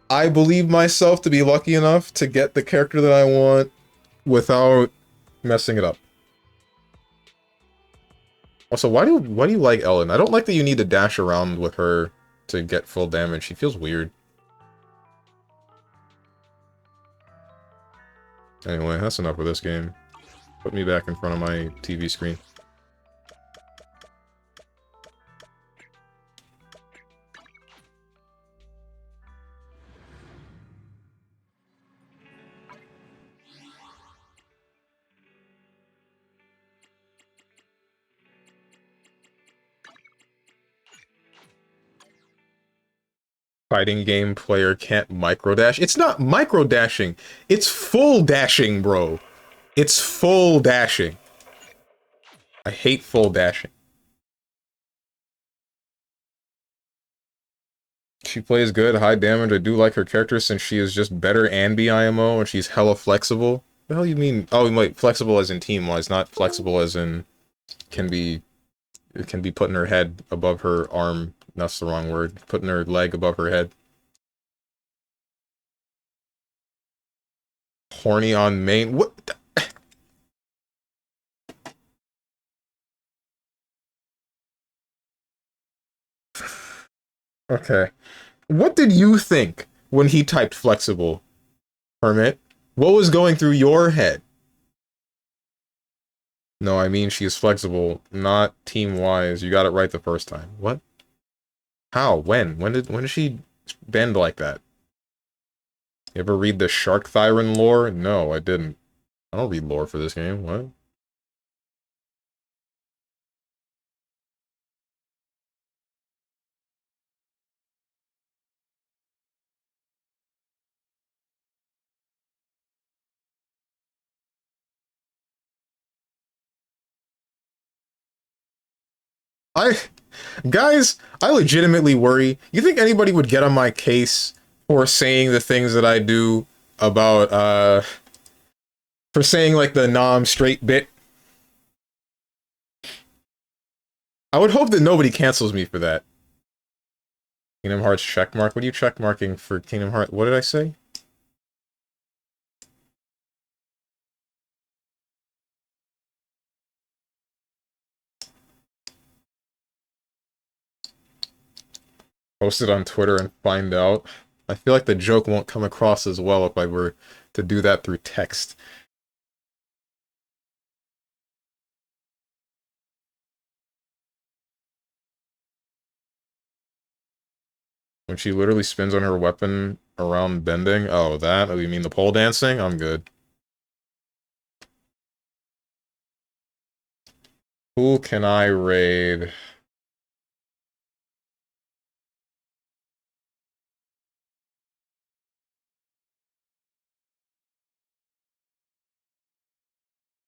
S1: I believe myself to be lucky enough to get the character that I want without messing it up. Also, why do you like Ellen? I don't like that you need to dash around with her to get full damage. She feels weird. Anyway, that's enough of this game. Put me back in front of my TV screen. Fighting game player can't microdash. It's not microdashing. It's full dashing, bro. It's full dashing. I hate full dashing. She plays good, high damage. I do like her character since she is just better Anbi IMO and she's hella flexible. What the hell you mean? Oh, wait, flexible as in team-wise, not flexible as in it can be putting her head above her arm. That's the wrong word. Putting her leg above her head. Horny on main. What? Okay. What did you think when he typed flexible, Hermit? What was going through your head? No, I mean she is flexible, not team-wise. You got it right the first time. What? How? When? When did she bend like that? You ever read the Shark Thyron lore? No, I didn't. I don't read lore for this game. What? I, guys, I legitimately worry. You think anybody would get on my case for saying the things that I do about, for saying, like, the nom straight bit? I would hope that nobody cancels me for that. Kingdom Hearts checkmark? What are you checkmarking for Kingdom Hearts? What did I say? Post it on Twitter and find out. I feel like the joke won't come across as well if I were to do that through text. When she literally spins on her weapon around bending. Oh, that? Oh, you mean the pole dancing? I'm good. Who can I raid?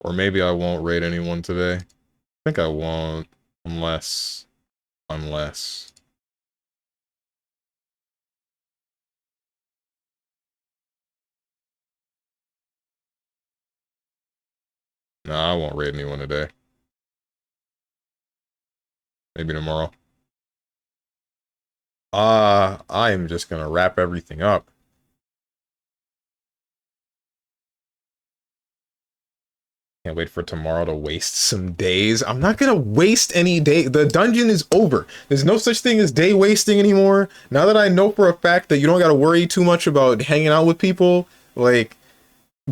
S1: Or maybe I won't raid anyone today. I think I won't. Unless... Nah, I won't raid anyone today. Maybe tomorrow. I am just gonna wrap everything up. Can't wait for tomorrow to waste some days. I'm not gonna waste any day. The dungeon is over. There's no such thing as day wasting anymore. Now that I know for a fact that you don't gotta worry too much about hanging out with people, like,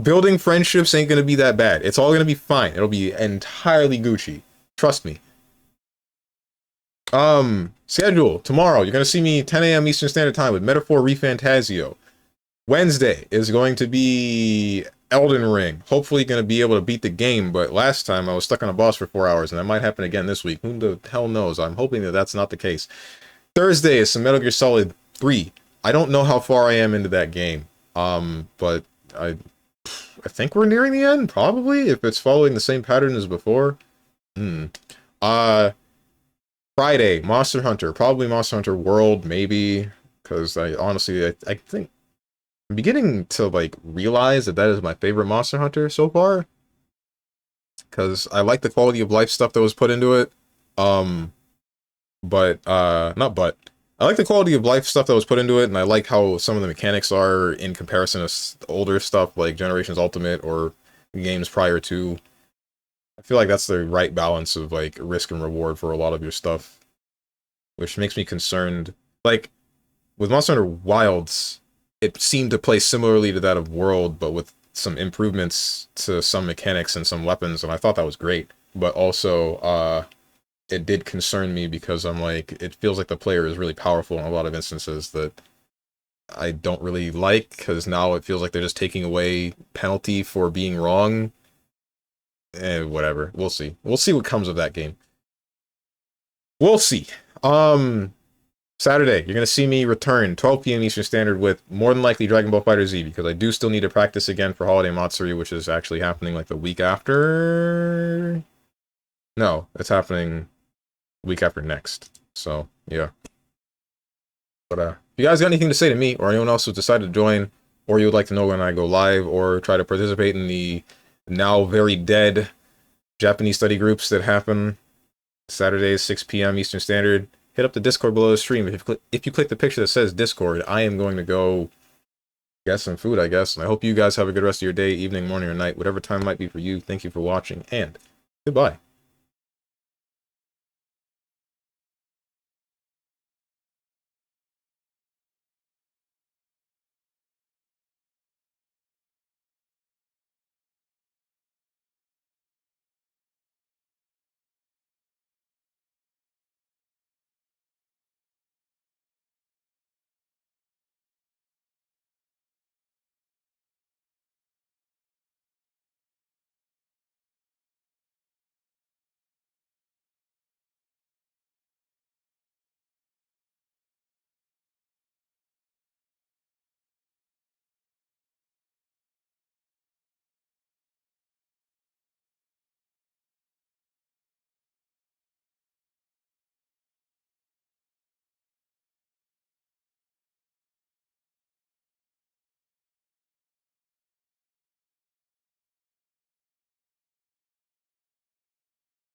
S1: building friendships ain't gonna be that bad. It's all gonna be fine. It'll be entirely Gucci. Trust me. Schedule. Tomorrow, you're gonna see me 10 a.m. Eastern Standard Time with Metaphor ReFantasio. Wednesday is going to be Elden Ring. Hopefully gonna be able to beat the game, but last time I was stuck on a boss for 4 hours, and that might happen again this week. Who the hell knows? I'm hoping that that's not the case. Thursday is some Metal Gear Solid 3. I don't know how far I am into that game. But I think we're nearing the end, probably, if it's following the same pattern as before. Friday, Monster Hunter. Probably Monster Hunter World, maybe. Because I think I'm beginning to, like, realize that that is my favorite Monster Hunter so far. Because I like the quality of life stuff that was put into it. I like the quality of life stuff that was put into it, and I like how some of the mechanics are in comparison to older stuff like Generations Ultimate or games prior to. I feel like that's the right balance of, like, risk and reward for a lot of your stuff. Which makes me concerned. Like, with Monster Hunter Wilds, it seemed to play similarly to that of World, but with some improvements to some mechanics and some weapons, and I thought that was great. But also, it did concern me because I'm like, it feels like the player is really powerful in a lot of instances that I don't really like, because now it feels like they're just taking away penalty for being wrong. Whatever. We'll see. We'll see what comes of that game. We'll see. Saturday, you're going to see me return 12 p.m. Eastern Standard with more than likely Dragon Ball FighterZ, because I do still need to practice again for Holiday Matsuri, which is actually happening like the week after. No, it's happening week after next. So, yeah. But, if you guys got anything to say to me, or anyone else who's decided to join, or you would like to know when I go live, or try to participate in the now very dead Japanese study groups that happen Saturdays, 6 p.m. Eastern Standard, hit up the Discord below the stream. If you click the picture that says Discord, I am going to go get some food, I guess. And I hope you guys have a good rest of your day, evening, morning, or night, whatever time might be for you. Thank you for watching, and goodbye.